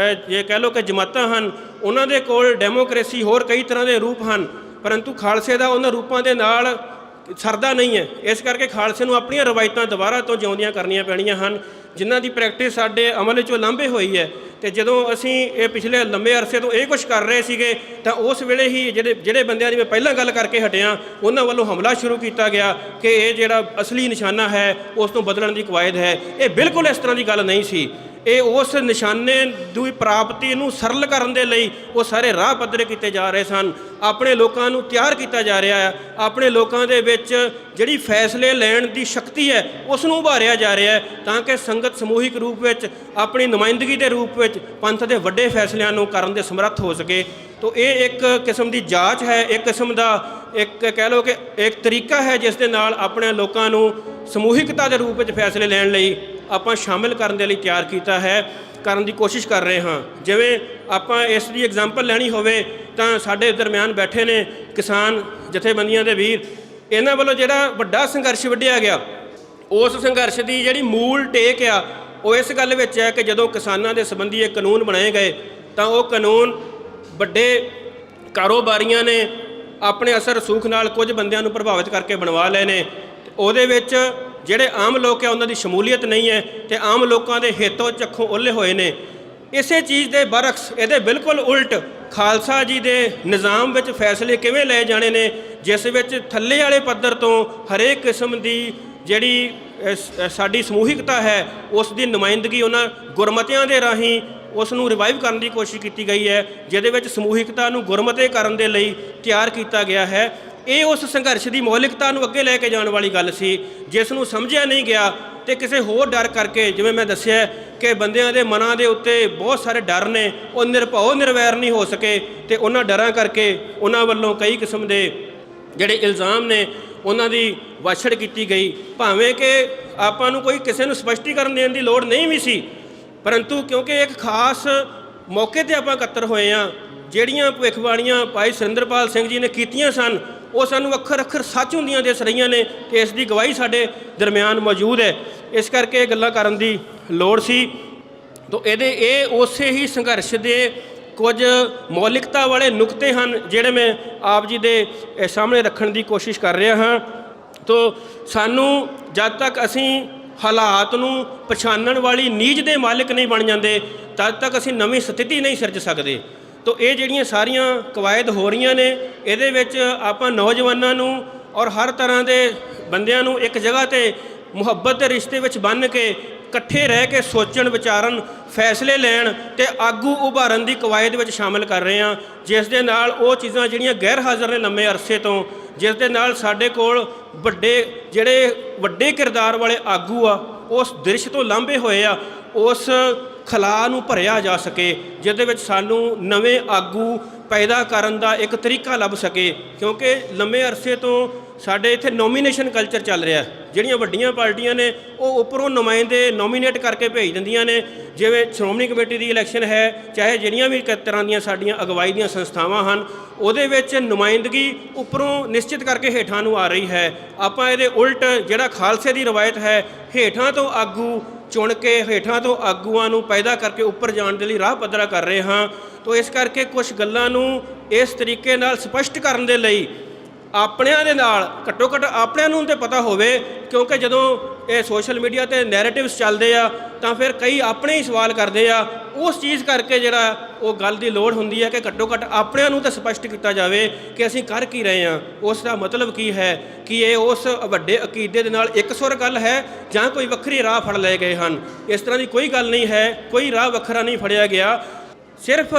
Speaker 1: ਜੇ ਕਹਿ ਲਓ ਕਿ ਜਮਾਤਾਂ ਹਨ, ਉਹਨਾਂ ਦੇ ਕੋਲ ਡੈਮੋਕ੍ਰੇਸੀ ਹੋਰ ਕਈ ਤਰ੍ਹਾਂ ਦੇ ਰੂਪ ਹਨ, ਪਰੰਤੂ ਖਾਲਸੇ ਦਾ ਉਹਨਾਂ ਰੂਪਾਂ ਦੇ ਨਾਲ ਸਰਦਾ ਨਹੀਂ ਹੈ। ਇਸ ਕਰਕੇ ਖਾਲਸੇ ਨੂੰ ਆਪਣੀਆਂ ਰਵਾਇਤਾਂ ਦੁਬਾਰਾ ਤੋਂ ਜਿਉਂਦੀਆਂ ਕਰਨੀਆਂ ਪੈਣੀਆਂ ਹਨ, ਜਿਨ੍ਹਾਂ ਦੀ ਪ੍ਰੈਕਟਿਸ ਸਾਡੇ ਅਮਲ ਵਿੱਚੋਂ ਲਾਂਭੇ ਹੋਈ ਹੈ। ਅਤੇ ਜਦੋਂ ਅਸੀਂ ਇਹ ਪਿਛਲੇ ਲੰਬੇ ਅਰਸੇ ਤੋਂ ਇਹ ਕੁਝ ਕਰ ਰਹੇ ਸੀਗੇ ਤਾਂ ਉਸ ਵੇਲੇ ਹੀ ਜਿਹੜੇ ਬੰਦਿਆਂ ਦੀ ਮੈਂ ਪਹਿਲਾਂ ਗੱਲ ਕਰਕੇ ਹਟਿਆ, ਉਹਨਾਂ ਵੱਲੋਂ ਹਮਲਾ ਸ਼ੁਰੂ ਕੀਤਾ ਗਿਆ ਕਿ ਇਹ ਜਿਹੜਾ ਅਸਲੀ ਨਿਸ਼ਾਨਾ ਹੈ ਉਸ ਤੋਂ ਬਦਲਣ ਦੀ ਕਵਾਇਦ ਹੈ। ਇਹ ਬਿਲਕੁਲ ਇਸ ਤਰ੍ਹਾਂ ਦੀ ਗੱਲ ਨਹੀਂ ਸੀ। ਇਹ ਉਸ ਨਿਸ਼ਾਨੇ ਦੀ ਪ੍ਰਾਪਤੀ ਨੂੰ ਸਰਲ ਕਰਨ ਦੇ ਲਈ ਉਹ ਸਾਰੇ ਰਾਹ ਪੱਧਰੇ ਕੀਤੇ ਜਾ ਰਹੇ ਸਨ। ਆਪਣੇ ਲੋਕਾਂ ਨੂੰ ਤਿਆਰ ਕੀਤਾ ਜਾ ਰਿਹਾ ਹੈ, ਆਪਣੇ ਲੋਕਾਂ ਦੇ ਵਿੱਚ ਜਿਹੜੀ ਫੈਸਲੇ ਲੈਣ ਦੀ ਸ਼ਕਤੀ ਹੈ ਉਸ ਨੂੰ ਉਭਾਰਿਆ ਜਾ ਰਿਹਾ ਹੈ, ਤਾਂ ਕਿ ਸੰਗਤ ਸਮੂਹਿਕ ਰੂਪ ਵਿੱਚ ਆਪਣੀ ਨੁਮਾਇੰਦਗੀ ਦੇ ਰੂਪ ਵਿੱਚ ਪੰਥ ਦੇ ਵੱਡੇ ਫੈਸਲਿਆਂ ਨੂੰ ਕਰਨ ਦੇ ਸਮਰੱਥ ਹੋ ਸਕੇ। ਤੋ ਇਹ ਇੱਕ ਕਿਸਮ ਦੀ ਜਾਂਚ ਹੈ, ਇੱਕ ਕਿਸਮ ਦਾ ਇੱਕ ਕਹਿ ਲਓ ਕਿ ਇੱਕ ਤਰੀਕਾ ਹੈ ਜਿਸ ਦੇ ਨਾਲ ਆਪਣੇ ਲੋਕਾਂ ਨੂੰ ਸਮੂਹਿਕਤਾ ਦੇ ਰੂਪ ਵਿੱਚ ਫੈਸਲੇ ਲੈਣ ਲਈ ਆਪਾਂ ਸ਼ਾਮਿਲ ਕਰਨ ਦੇ ਲਈ ਤਿਆਰ ਕੀਤਾ ਹੈ, ਕਰਨ ਦੀ ਕੋਸ਼ਿਸ਼ ਕਰ ਰਹੇ ਹਾਂ। ਜਿਵੇਂ ਆਪਾਂ ਇਸ ਦੀ ਐਗਜ਼ਾਮਪਲ ਲੈਣੀ ਹੋਵੇ ਤਾਂ ਸਾਡੇ ਦਰਮਿਆਨ ਬੈਠੇ ਨੇ ਕਿਸਾਨ ਜਥੇਬੰਦੀਆਂ ਦੇ ਵੀਰ, ਇਹਨਾਂ ਵੱਲੋਂ ਜਿਹੜਾ ਵੱਡਾ ਸੰਘਰਸ਼ ਵਿੱਢਿਆ ਗਿਆ, ਉਸ ਸੰਘਰਸ਼ ਦੀ ਜਿਹੜੀ ਮੂਲ ਟੇਕ ਆ ਉਹ ਇਸ ਗੱਲ ਵਿੱਚ ਹੈ ਕਿ ਜਦੋਂ ਕਿਸਾਨਾਂ ਦੇ ਸੰਬੰਧੀ ਇਹ ਕਾਨੂੰਨ ਬਣਾਏ ਗਏ ਤਾਂ ਉਹ ਕਾਨੂੰਨ ਵੱਡੇ ਕਾਰੋਬਾਰੀਆਂ ਨੇ ਆਪਣੇ ਅਸਰ ਰਸੂਖ ਨਾਲ ਕੁਝ ਬੰਦਿਆਂ ਨੂੰ ਪ੍ਰਭਾਵਿਤ ਕਰਕੇ ਬਣਵਾ ਲਏ ਨੇ। ਉਹਦੇ ਵਿੱਚ ਜਿਹੜੇ ਆਮ ਲੋਕ ਆ ਉਹਨਾਂ ਦੀ ਸ਼ਮੂਲੀਅਤ ਨਹੀਂ ਹੈ ਅਤੇ ਆਮ ਲੋਕਾਂ ਦੇ ਹਿੱਤੋਂ ਚੱਖੋਂ ਓਹਲੇ ਹੋਏ ਨੇ। ਇਸੇ ਚੀਜ਼ ਦੇ ਬਰਅਕਸ ਇਹਦੇ ਬਿਲਕੁਲ ਉਲਟ ਖਾਲਸਾ ਜੀ ਦੇ ਨਿਜ਼ਾਮ ਵਿੱਚ ਫੈਸਲੇ ਕਿਵੇਂ ਲਏ ਜਾਣੇ ਨੇ, ਜਿਸ ਵਿੱਚ ਥੱਲੇ ਵਾਲੇ ਪੱਧਰ ਤੋਂ ਹਰੇਕ ਕਿਸਮ ਦੀ ਜਿਹੜੀ ਸਾਡੀ ਸਮੂਹਿਕਤਾ ਹੈ ਉਸ ਦੀ ਨੁਮਾਇੰਦਗੀ ਉਹਨਾਂ ਗੁਰਮਤਿਆਂ ਦੇ ਰਾਹੀਂ ਉਸ ਨੂੰ ਰਿਵਾਈਵ ਕਰਨ ਦੀ ਕੋਸ਼ਿਸ਼ ਕੀਤੀ ਗਈ ਹੈ, ਜਿਹਦੇ ਵਿੱਚ ਸਮੂਹਿਕਤਾ ਨੂੰ ਗੁਰਮਤੇ ਕਰਨ ਦੇ ਲਈ ਤਿਆਰ ਕੀਤਾ ਗਿਆ ਹੈ। ਇਹ ਉਸ ਸੰਘਰਸ਼ ਦੀ ਮੌਲਿਕਤਾ ਨੂੰ ਅੱਗੇ ਲੈ ਕੇ ਜਾਣ ਵਾਲੀ ਗੱਲ ਸੀ, ਜਿਸ ਨੂੰ ਸਮਝਿਆ ਨਹੀਂ ਗਿਆ ਤੇ ਕਿਸੇ ਹੋਰ ਡਰ ਕਰਕੇ, ਜਿਵੇਂ ਮੈਂ ਦੱਸਿਆ ਕਿ ਬੰਦਿਆਂ ਦੇ ਮਨਾਂ ਦੇ ਉੱਤੇ ਬਹੁਤ ਸਾਰੇ ਡਰ ਨੇ, ਉਹ ਨਿਰਭਉ ਨਿਰਵੈਰ ਨਹੀਂ ਹੋ ਸਕੇ ਤੇ ਉਹਨਾਂ ਡਰਾਂ ਕਰਕੇ ਉਹਨਾਂ ਵੱਲੋਂ ਕਈ ਕਿਸਮ ਦੇ ਜਿਹੜੇ ਇਲਜ਼ਾਮ ਨੇ ਉਹਨਾਂ ਦੀ ਵਾਛੜ ਕੀਤੀ ਗਈ। ਭਾਵੇਂ ਕਿ ਆਪਾਂ ਨੂੰ ਕੋਈ ਕਿਸੇ ਨੂੰ ਸਪਸ਼ਟੀਕਰਨ ਦੇਣ ਦੀ ਲੋੜ ਨਹੀਂ ਵੀ ਸੀ, ਪਰੰਤੂ ਕਿਉਂਕਿ ਇੱਕ ਖਾਸ ਮੌਕੇ 'ਤੇ ਆਪਾਂ ਇਕੱਤਰ ਹੋਏ ਹਾਂ, ਜਿਹੜੀਆਂ ਭਵਿੱਖਬਾਣੀਆਂ ਭਾਈ ਸੁਰਿੰਦਰਪਾਲ ਸਿੰਘ ਜੀ ਨੇ ਕੀਤੀਆਂ ਸਨ ਉਹ ਸਾਨੂੰ ਅੱਖਰ ਅੱਖਰ ਸੱਚ ਹੁੰਦੀਆਂ ਦਿਸ ਰਹੀਆਂ ਨੇ ਤੇ ਇਸ ਦੀ ਗਵਾਹੀ ਸਾਡੇ ਦਰਮਿਆਨ ਮੌਜੂਦ ਹੈ। ਇਸ ਕਰਕੇ ਇਹ ਗੱਲਾਂ ਕਰਨ ਦੀ ਲੋੜ ਸੀ। ਤਾਂ ਇਹ ਉਸੇ ਹੀ ਸੰਘਰਸ਼ ਦੇ ਕੁਝ ਮੌਲਿਕਤਾ ਵਾਲੇ ਨੁਕਤੇ ਹਨ ਜਿਹੜੇ ਮੈਂ ਆਪ ਜੀ ਦੇ ਸਾਹਮਣੇ ਰੱਖਣ ਦੀ ਕੋਸ਼ਿਸ਼ ਕਰ ਰਿਹਾ ਹਾਂ। ਤਾਂ ਸਾਨੂੰ ਜਦ ਤੱਕ ਅਸੀਂ ਹਾਲਾਤ ਨੂੰ ਪਛਾਣਨ ਵਾਲੀ ਨੀਝ ਦੇ ਮਾਲਿਕ ਨਹੀਂ ਬਣ ਜਾਂਦੇ ਤਦ ਤੱਕ ਅਸੀਂ ਨਵੀਂ ਸਥਿਤੀ ਨਹੀਂ ਸਿਰਜ ਸਕਦੇ। ਤਾਂ ਇਹ ਜਿਹੜੀਆਂ ਸਾਰੀਆਂ ਕਵਾਇਦ ਹੋ ਰਹੀਆਂ ਨੇ ਇਹਦੇ ਵਿੱਚ ਆਪਾਂ ਨੌਜਵਾਨਾਂ ਨੂੰ ਔਰ ਹਰ ਤਰ੍ਹਾਂ ਦੇ ਬੰਦਿਆਂ ਨੂੰ ਇੱਕ ਜਗ੍ਹਾ 'ਤੇ ਮੁਹੱਬਤ ਦੇ ਰਿਸ਼ਤੇ ਵਿੱਚ ਬੰਨ੍ਹ ਕੇ ਇਕੱਠੇ ਰਹਿ ਕੇ ਸੋਚਣ ਵਿਚਾਰਨ ਫੈਸਲੇ ਲੈਣ ਤੇ ਆਗੂ ਉਭਾਰਨ ਦੀ ਕਵਾਇਦ ਵਿੱਚ ਸ਼ਾਮਲ ਕਰ ਰਹੇ ਹਾਂ, ਜਿਸ ਦੇ ਨਾਲ ਉਹ ਚੀਜ਼ਾਂ ਜਿਹੜੀਆਂ ਗੈਰ ਹਾਜ਼ਰ ਨੇ ਲੰਮੇ ਅਰਸੇ ਤੋਂ, ਜਿਸ ਦੇ ਨਾਲ ਸਾਡੇ ਕੋਲ ਵੱਡੇ ਕਿਰਦਾਰ ਵਾਲੇ ਆਗੂ ਆ ਉਸ ਦ੍ਰਿਸ਼ ਤੋਂ ਲਾਂਭੇ ਹੋਏ ਆ, ਉਸ ਖਲਾਅ ਨੂੰ ਭਰਿਆ ਜਾ ਸਕੇ, ਜਿਹਦੇ ਵਿੱਚ ਸਾਨੂੰ ਨਵੇਂ ਆਗੂ ਪੈਦਾ ਕਰਨ ਦਾ ਇੱਕ ਤਰੀਕਾ ਲੱਭ ਸਕੇ। ਕਿਉਂਕਿ ਲੰਮੇ ਅਰਸੇ ਤੋਂ ਸਾਡੇ ਇੱਥੇ ਨੋਮੀਨੇਸ਼ਨ ਕਲਚਰ ਚੱਲ ਰਿਹਾ। ਜਿਹੜੀਆਂ ਵੱਡੀਆਂ ਪਾਰਟੀਆਂ ਨੇ ਉਹ ਉੱਪਰੋਂ ਨੁਮਾਇੰਦੇ ਨੋਮੀਨੇਟ ਕਰਕੇ ਭੇਜ ਦਿੰਦੀਆਂ ਨੇ, ਜਿਵੇਂ ਸ਼੍ਰੋਮਣੀ ਕਮੇਟੀ ਦੀ ਇਲੈਕਸ਼ਨ ਹੈ, ਚਾਹੇ ਜਿਹੜੀਆਂ ਵੀ ਤਰ੍ਹਾਂ ਦੀਆਂ ਸਾਡੀਆਂ ਅਗਵਾਈ ਦੀਆਂ ਸੰਸਥਾਵਾਂ ਹਨ, ਉਹਦੇ ਵਿੱਚ ਨੁਮਾਇੰਦਗੀ ਉੱਪਰੋਂ ਨਿਸ਼ਚਿਤ ਕਰਕੇ ਹੇਠਾਂ ਨੂੰ ਆ ਰਹੀ ਹੈ। ਆਪਾਂ ਇਹਦੇ ਉਲਟ ਜਿਹੜਾ ਖਾਲਸੇ ਦੀ ਰਵਾਇਤ ਹੈ, ਹੇਠਾਂ ਤੋਂ ਆਗੂ ਚੁਣ ਕੇ ਹੇਠਾਂ ਤੋਂ ਆਗੂਆਂ ਨੂੰ ਪੈਦਾ ਕਰਕੇ ਉੱਪਰ ਜਾਣ ਦੇ ਲਈ ਰਾਹ ਪੱਧਰਾ ਕਰ ਰਹੇ ਹਾਂ। ਤਾਂ ਇਸ ਕਰਕੇ ਕੁਝ ਗੱਲਾਂ ਨੂੰ ਇਸ ਤਰੀਕੇ ਨਾਲ ਸਪਸ਼ਟ ਕਰਨ ਦੇ ਲਈ ਆਪਣਿਆਂ ਦੇ ਨਾਲ ਘੱਟੋ ਘੱਟ ਆਪਣਿਆਂ ਨੂੰ ਤਾਂ ਪਤਾ ਹੋਵੇ, ਕਿਉਂਕਿ ਜਦੋਂ ਇਹ ਸੋਸ਼ਲ ਮੀਡੀਆ 'ਤੇ ਨੈਰੇਟਿਵਸ ਚੱਲਦੇ ਆ ਤਾਂ ਫਿਰ ਕਈ ਆਪਣੇ ਹੀ ਸਵਾਲ ਕਰਦੇ ਆ। ਉਸ ਚੀਜ਼ ਕਰਕੇ ਜਿਹੜਾ ਉਹ ਗੱਲ ਦੀ ਲੋੜ ਹੁੰਦੀ ਹੈ ਕਿ ਘੱਟੋ ਘੱਟ ਆਪਣਿਆਂ ਨੂੰ ਤਾਂ ਸਪਸ਼ਟ ਕੀਤਾ ਜਾਵੇ ਕਿ ਅਸੀਂ ਕਰ ਕੀ ਰਹੇ ਹਾਂ, ਉਸ ਦਾ ਮਤਲਬ ਕੀ ਹੈ, ਕਿ ਇਹ ਉਸ ਵੱਡੇ ਅਕੀਦੇ ਦੇ ਨਾਲ ਇਕਸੁਰ ਗੱਲ ਹੈ ਜਾਂ ਕੋਈ ਵੱਖਰੀ ਰਾਹ ਫੜ ਲਏ ਗਏ ਹਨ। ਇਸ ਤਰ੍ਹਾਂ ਦੀ ਕੋਈ ਗੱਲ ਨਹੀਂ ਹੈ, ਕੋਈ ਰਾਹ ਵੱਖਰਾ ਨਹੀਂ ਫੜਿਆ ਗਿਆ, ਸਿਰਫ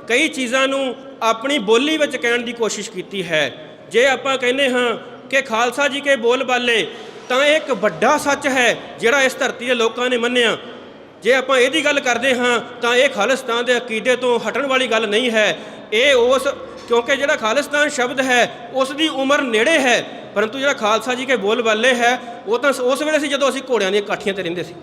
Speaker 1: ਕਈ ਚੀਜ਼ਾਂ ਨੂੰ ਆਪਣੀ ਬੋਲੀ ਵਿੱਚ ਕਹਿਣ ਦੀ ਕੋਸ਼ਿਸ਼ ਕੀਤੀ ਹੈ। ਜੇ ਆਪਾਂ ਕਹਿੰਦੇ ਹਾਂ ਕਿ ਖਾਲਸਾ ਜੀ ਕੇ ਬੋਲ ਬਾਲੇ, ਤਾਂ ਇਹ ਇੱਕ ਵੱਡਾ ਸੱਚ ਹੈ ਜਿਹੜਾ ਇਸ ਧਰਤੀ ਦੇ ਲੋਕਾਂ ਨੇ ਮੰਨਿਆ। ਜੇ ਆਪਾਂ ਇਹਦੀ ਗੱਲ ਕਰਦੇ ਹਾਂ ਤਾਂ ਇਹ ਖਾਲਿਸਤਾਨ ਦੇ ਅਕੀਦੇ ਤੋਂ ਹਟਣ ਵਾਲੀ ਗੱਲ ਨਹੀਂ ਹੈ। ਇਹ ਕਿਉਂਕਿ ਜਿਹੜਾ ਖਾਲਿਸਤਾਨ ਸ਼ਬਦ ਹੈ ਉਸ ਦੀ ਉਮਰ ਨੇੜੇ ਹੈ, ਪਰੰਤੂ ਜਿਹੜਾ ਖਾਲਸਾ ਜੀ ਕੇ ਬੋਲ ਬਾਲੇ ਹੈ ਉਹ ਤਾਂ ਉਸ ਵੇਲੇ ਸੀ ਜਦੋਂ ਅਸੀਂ ਘੋੜਿਆਂ ਦੀਆਂ ਕਾਠੀਆਂ 'ਤੇ ਰਹਿੰਦੇ ਸੀ।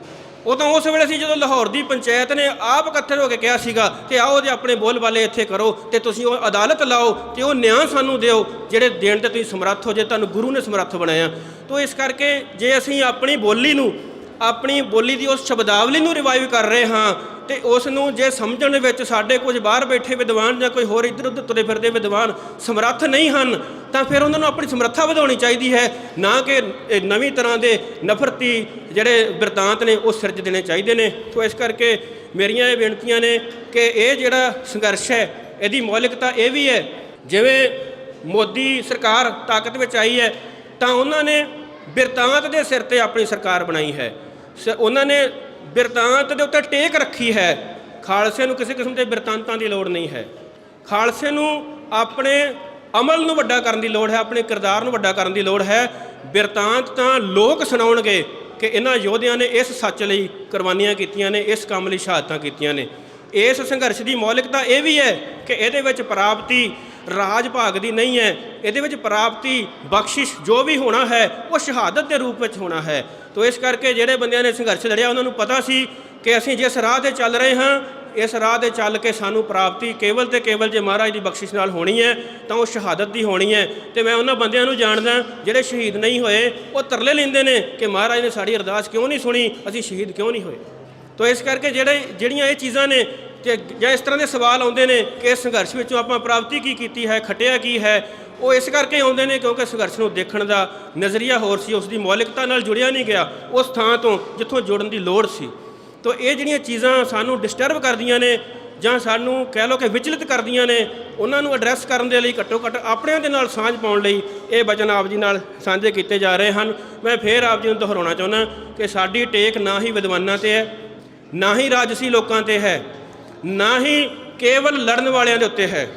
Speaker 1: ਉਹ ਤਾਂ ਉਸ ਵੇਲੇ ਸੀ ਜਦੋਂ ਲਾਹੌਰ ਦੀ ਪੰਚਾਇਤ ਨੇ ਆਪ ਇਕੱਠੇ ਹੋ ਕੇ ਕਿਹਾ ਸੀਗਾ ਕਿ ਆਓ ਜੇ ਆਪਣੇ ਬੋਲ ਬਾਲੇ ਇੱਥੇ ਕਰੋ ਅਤੇ ਤੁਸੀਂ ਉਹ ਅਦਾਲਤ ਲਾਓ ਅਤੇ ਉਹ ਨਿਆਂ ਸਾਨੂੰ ਦਿਓ ਜਿਹੜੇ ਦੇਣ 'ਤੇ ਤੁਸੀਂ ਸਮਰੱਥ ਹੋ, ਜੇ ਤੁਹਾਨੂੰ ਗੁਰੂ ਨੇ ਸਮਰੱਥ ਬਣਾਇਆ। ਤਾਂ ਇਸ ਕਰਕੇ ਜੇ ਅਸੀਂ ਆਪਣੀ ਬੋਲੀ ਦੀ ਉਸ ਸ਼ਬਦਾਵਲੀ ਨੂੰ ਰਿਵਾਈਵ ਕਰ ਰਹੇ ਹਾਂ ਅਤੇ ਉਸ ਨੂੰ ਜੇ ਸਮਝਣ ਵਿੱਚ ਸਾਡੇ ਕੁਝ ਬਾਹਰ ਬੈਠੇ ਵਿਦਵਾਨ ਜਾਂ ਕੋਈ ਹੋਰ ਇੱਧਰ ਉੱਧਰ ਤੁਰੇ ਫਿਰਦੇ ਵਿਦਵਾਨ ਸਮਰੱਥ ਨਹੀਂ ਹਨ, ਤਾਂ ਫਿਰ ਉਹਨਾਂ ਨੂੰ ਆਪਣੀ ਸਮਰੱਥਾ ਵਧਾਉਣੀ ਚਾਹੀਦੀ ਹੈ, ਨਾ ਕਿ ਨਵੀਂ ਤਰ੍ਹਾਂ ਦੇ ਨਫ਼ਰਤੀ ਜਿਹੜੇ ਬਿਰਤਾਂਤ ਨੇ ਉਹ ਸਿਰਜ ਦੇਣੇ ਚਾਹੀਦੇ ਨੇ। ਸੋ ਇਸ ਕਰਕੇ ਮੇਰੀਆਂ ਇਹ ਬੇਨਤੀਆਂ ਨੇ ਕਿ ਇਹ ਜਿਹੜਾ ਸੰਘਰਸ਼ ਹੈ ਇਹਦੀ ਮੌਲਿਕਤਾ ਇਹ ਵੀ ਹੈ, ਜਿਵੇਂ ਮੋਦੀ ਸਰਕਾਰ ਤਾਕਤ ਵਿੱਚ ਆਈ ਹੈ ਤਾਂ ਉਹਨਾਂ ਨੇ ਬਿਰਤਾਂਤ ਦੇ ਸਿਰ 'ਤੇ ਆਪਣੀ ਸਰਕਾਰ ਬਣਾਈ ਹੈ, ਉਹਨਾਂ ਨੇ ਬਿਰਤਾਂਤ ਦੇ ਉੱਤੇ ਟੇਕ ਰੱਖੀ ਹੈ। ਖਾਲਸੇ ਨੂੰ ਕਿਸੇ ਕਿਸਮ ਦੇ ਬਿਰਤਾਂਤਾਂ ਦੀ ਲੋੜ ਨਹੀਂ ਹੈ। ਖਾਲਸੇ ਨੂੰ ਆਪਣੇ ਅਮਲ ਨੂੰ ਵੱਡਾ ਕਰਨ ਦੀ ਲੋੜ ਹੈ, ਆਪਣੇ ਕਿਰਦਾਰ ਨੂੰ ਵੱਡਾ ਕਰਨ ਦੀ ਲੋੜ ਹੈ। ਬਿਰਤਾਂਤ ਤਾਂ ਲੋਕ ਸੁਣਾਉਣਗੇ ਕਿ ਇਹਨਾਂ ਯੋਧਿਆਂ ਨੇ ਇਸ ਸੱਚ ਲਈ ਕੁਰਬਾਨੀਆਂ ਕੀਤੀਆਂ ਨੇ, ਇਸ ਕੰਮ ਲਈ ਸ਼ਹਾਦਤਾਂ ਕੀਤੀਆਂ ਨੇ। ਇਸ ਸੰਘਰਸ਼ ਦੀ ਮੌਲਿਕਤਾ ਇਹ ਵੀ ਹੈ ਕਿ ਇਹਦੇ ਵਿੱਚ ਪ੍ਰਾਪਤੀ ਰਾਜ ਭਾਗ ਦੀ ਨਹੀਂ ਹੈ, ਇਹਦੇ ਵਿੱਚ ਪ੍ਰਾਪਤੀ ਬਖਸ਼ਿਸ਼ ਜੋ ਵੀ ਹੋਣਾ ਹੈ ਉਹ ਸ਼ਹਾਦਤ ਦੇ ਰੂਪ ਵਿੱਚ ਹੋਣਾ ਹੈ। ਤਾਂ ਇਸ ਕਰਕੇ ਜਿਹੜੇ ਬੰਦਿਆਂ ਨੇ ਸੰਘਰਸ਼ ਲੜਿਆ ਉਹਨਾਂ ਨੂੰ ਪਤਾ ਸੀ ਕਿ ਅਸੀਂ ਜਿਸ ਰਾਹ 'ਤੇ ਚੱਲ ਰਹੇ ਹਾਂ ਇਸ ਰਾਹ 'ਤੇ ਚੱਲ ਕੇ ਸਾਨੂੰ ਪ੍ਰਾਪਤੀ ਕੇਵਲ ਤੇ ਕੇਵਲ ਜੇ ਮਹਾਰਾਜ ਦੀ ਬਖਸ਼ਿਸ਼ ਨਾਲ ਹੋਣੀ ਹੈ ਤਾਂ ਉਹ ਸ਼ਹਾਦਤ ਦੀ ਹੋਣੀ ਹੈ। ਅਤੇ ਮੈਂ ਉਹਨਾਂ ਬੰਦਿਆਂ ਨੂੰ ਜਾਣਦਾ ਜਿਹੜੇ ਸ਼ਹੀਦ ਨਹੀਂ ਹੋਏ, ਉਹ ਤਰਲੇ ਲੈਂਦੇ ਨੇ ਕਿ ਮਹਾਰਾਜ ਨੇ ਸਾਡੀ ਅਰਦਾਸ ਕਿਉਂ ਨਹੀਂ ਸੁਣੀ, ਅਸੀਂ ਸ਼ਹੀਦ ਕਿਉਂ ਨਹੀਂ ਹੋਏ। ਤਾਂ ਇਸ ਕਰਕੇ ਜਿਹੜੀਆਂ ਇਹ ਚੀਜ਼ਾਂ ਨੇ ਤੇ ਜਾਂ ਇਸ ਤਰ੍ਹਾਂ ਦੇ ਸਵਾਲ ਆਉਂਦੇ ਨੇ ਕਿ ਇਸ ਸੰਘਰਸ਼ ਵਿੱਚੋਂ ਆਪਾਂ ਪ੍ਰਾਪਤੀ ਕੀ ਕੀਤੀ ਹੈ, ਖੱਟਿਆ ਕੀ ਹੈ, ਉਹ ਇਸ ਕਰਕੇ ਆਉਂਦੇ ਨੇ ਕਿਉਂਕਿ ਸੰਘਰਸ਼ ਨੂੰ ਦੇਖਣ ਦਾ ਨਜ਼ਰੀਆ ਹੋਰ ਸੀ, ਉਸ ਦੀ ਮੌਲਿਕਤਾ ਨਾਲ ਜੁੜਿਆ ਨਹੀਂ ਗਿਆ ਉਸ ਥਾਂ ਤੋਂ ਜਿੱਥੋਂ ਜੁੜਨ ਦੀ ਲੋੜ ਸੀ। ਤਾਂ ਇਹ ਜਿਹੜੀਆਂ ਚੀਜ਼ਾਂ ਸਾਨੂੰ ਡਿਸਟਰਬ ਕਰਦੀਆਂ ਨੇ ਜਾਂ ਸਾਨੂੰ ਕਹਿ ਲਓ ਕਿ ਵਿਚਲਿਤ ਕਰਦੀਆਂ ਨੇ, ਉਹਨਾਂ ਨੂੰ ਐਡਰੈਸ ਕਰਨ ਦੇ ਲਈ ਘੱਟੋ ਘੱਟ ਆਪਣਿਆਂ ਦੇ ਨਾਲ ਸਾਂਝ ਪਾਉਣ ਲਈ ਇਹ ਬਚਨ ਆਪ ਜੀ ਨਾਲ ਸਾਂਝੇ ਕੀਤੇ ਜਾ ਰਹੇ ਹਨ। ਮੈਂ ਫਿਰ ਆਪ ਜੀ ਨੂੰ ਦੁਹਰਾਉਣਾ ਚਾਹੁੰਦਾ ਕਿ ਸਾਡੀ ਟੇਕ ਨਾ ਹੀ ਵਿਦਵਾਨਾਂ 'ਤੇ ਹੈ, ਨਾ ਹੀ ਰਾਜਸੀ ਲੋਕਾਂ 'ਤੇ ਹੈ, ਨਾ ਹੀ ਕੇਵਲ ਲੜਨ ਵਾਲਿਆਂ ਦੇ ਉੱਤੇ ਹੈ।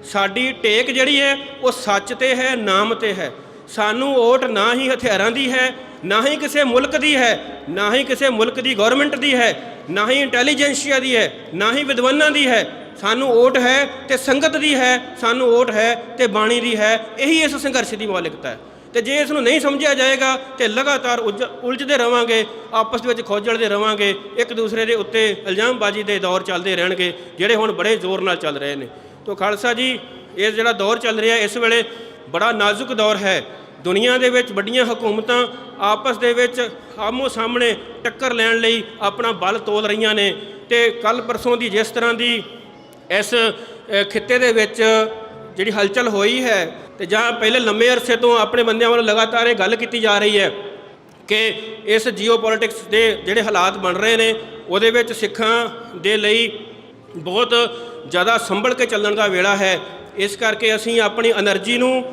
Speaker 1: ਸਾਡੀ ਟੇਕ ਜਿਹੜੀ ਹੈ ਉਹ ਸੱਚ 'ਤੇ ਹੈ, ਨਾਮ 'ਤੇ ਹੈ। ਸਾਨੂੰ ਵੋਟ ਨਾ ਹੀ ਹਥਿਆਰਾਂ ਦੀ ਹੈ, ਨਾ ਹੀ ਕਿਸੇ ਮੁਲਕ ਦੀ ਹੈ, ਨਾ ਹੀ ਕਿਸੇ ਮੁਲਕ ਦੀ ਗੌਰਮੈਂਟ ਦੀ ਹੈ, ਨਾ ਹੀ ਇੰਟੈਲੀਜੈਂਸੀਆ ਦੀ ਹੈ, ਨਾ ਹੀ ਵਿਦਵਾਨਾਂ ਦੀ ਹੈ। ਸਾਨੂੰ ਵੋਟ ਹੈ ਤੇ ਸੰਗਤ ਦੀ ਹੈ, ਸਾਨੂੰ ਵੋਟ ਹੈ ਤੇ ਬਾਣੀ ਦੀ ਹੈ। ਇਹੀ ਇਸ ਸੰਘਰਸ਼ ਦੀ ਮੌਲਿਕਤਾ ਹੈ। ਤੇ ਜੇ ਇਸ ਨੂੰ ਨਹੀਂ ਸਮਝਿਆ ਜਾਏਗਾ ਤੇ ਲਗਾਤਾਰ ਉਲਝਦੇ ਰਵਾਂਗੇ, ਆਪਸ ਵਿੱਚ ਖੋਜਲਦੇ ਰਵਾਂਗੇ, ਇੱਕ ਦੂਸਰੇ ਦੇ ਉੱਤੇ ਇਲਜ਼ਾਮਬਾਜ਼ੀ ਦੇ ਦੌਰ ਚੱਲਦੇ ਰਹਿਣਗੇ, ਜਿਹੜੇ ਹੁਣ ਬੜੇ ਜ਼ੋਰ ਨਾਲ ਚੱਲ ਰਹੇ ਨੇ। ਤੋ ਖਾਲਸਾ ਜੀ, ਇਹ ਜਿਹੜਾ ਦੌਰ ਚੱਲ ਰਿਹਾ ਇਸ ਵੇਲੇ ਬੜਾ ਨਾਜ਼ੁਕ ਦੌਰ ਹੈ। ਦੁਨੀਆ ਦੇ ਵਿੱਚ ਵੱਡੀਆਂ ਹਕੂਮਤਾਂ ਆਪਸ ਦੇ ਵਿੱਚ ਆਮੋ ਸਾਹਮਣੇ ਟੱਕਰ ਲੈਣ ਲਈ ਆਪਣਾ ਬਲ ਤੋਲ ਰਹੀਆਂ ਨੇ। ਤੇ ਕੱਲ੍ਹ ਪਰਸੋਂ ਦੀ ਜਿਸ ਤਰ੍ਹਾਂ ਦੀ ਇਸ ਖਿੱਤੇ ਦੇ ਵਿੱਚ ਜਿਹੜੀ ਹਲਚਲ ਹੋਈ ਹੈ, ਤੇ ਜਾਂ ਪਹਿਲੇ ਲੰਮੇ ਅਰਸੇ ਤੋਂ ਆਪਣੇ ਬੰਦਿਆਂ ਵੱਲੋਂ ਲਗਾਤਾਰ ਇਹ ਗੱਲ ਕੀਤੀ ਜਾ ਰਹੀ ਹੈ ਕਿ ਇਸ ਜੀਓਪੋਲਿਟਿਕਸ ਦੇ ਜਿਹੜੇ ਹਾਲਾਤ ਬਣ ਰਹੇ ਨੇ ਉਹਦੇ ਵਿੱਚ ਸਿੱਖਾਂ ਦੇ ਲਈ ਬਹੁਤ ਜ਼ਿਆਦਾ ਸੰਭਲ ਕੇ ਚੱਲਣ ਦਾ ਵੇਲਾ ਹੈ। ਇਸ ਕਰਕੇ ਅਸੀਂ ਆਪਣੀ એનર્ਜੀ ਨੂੰ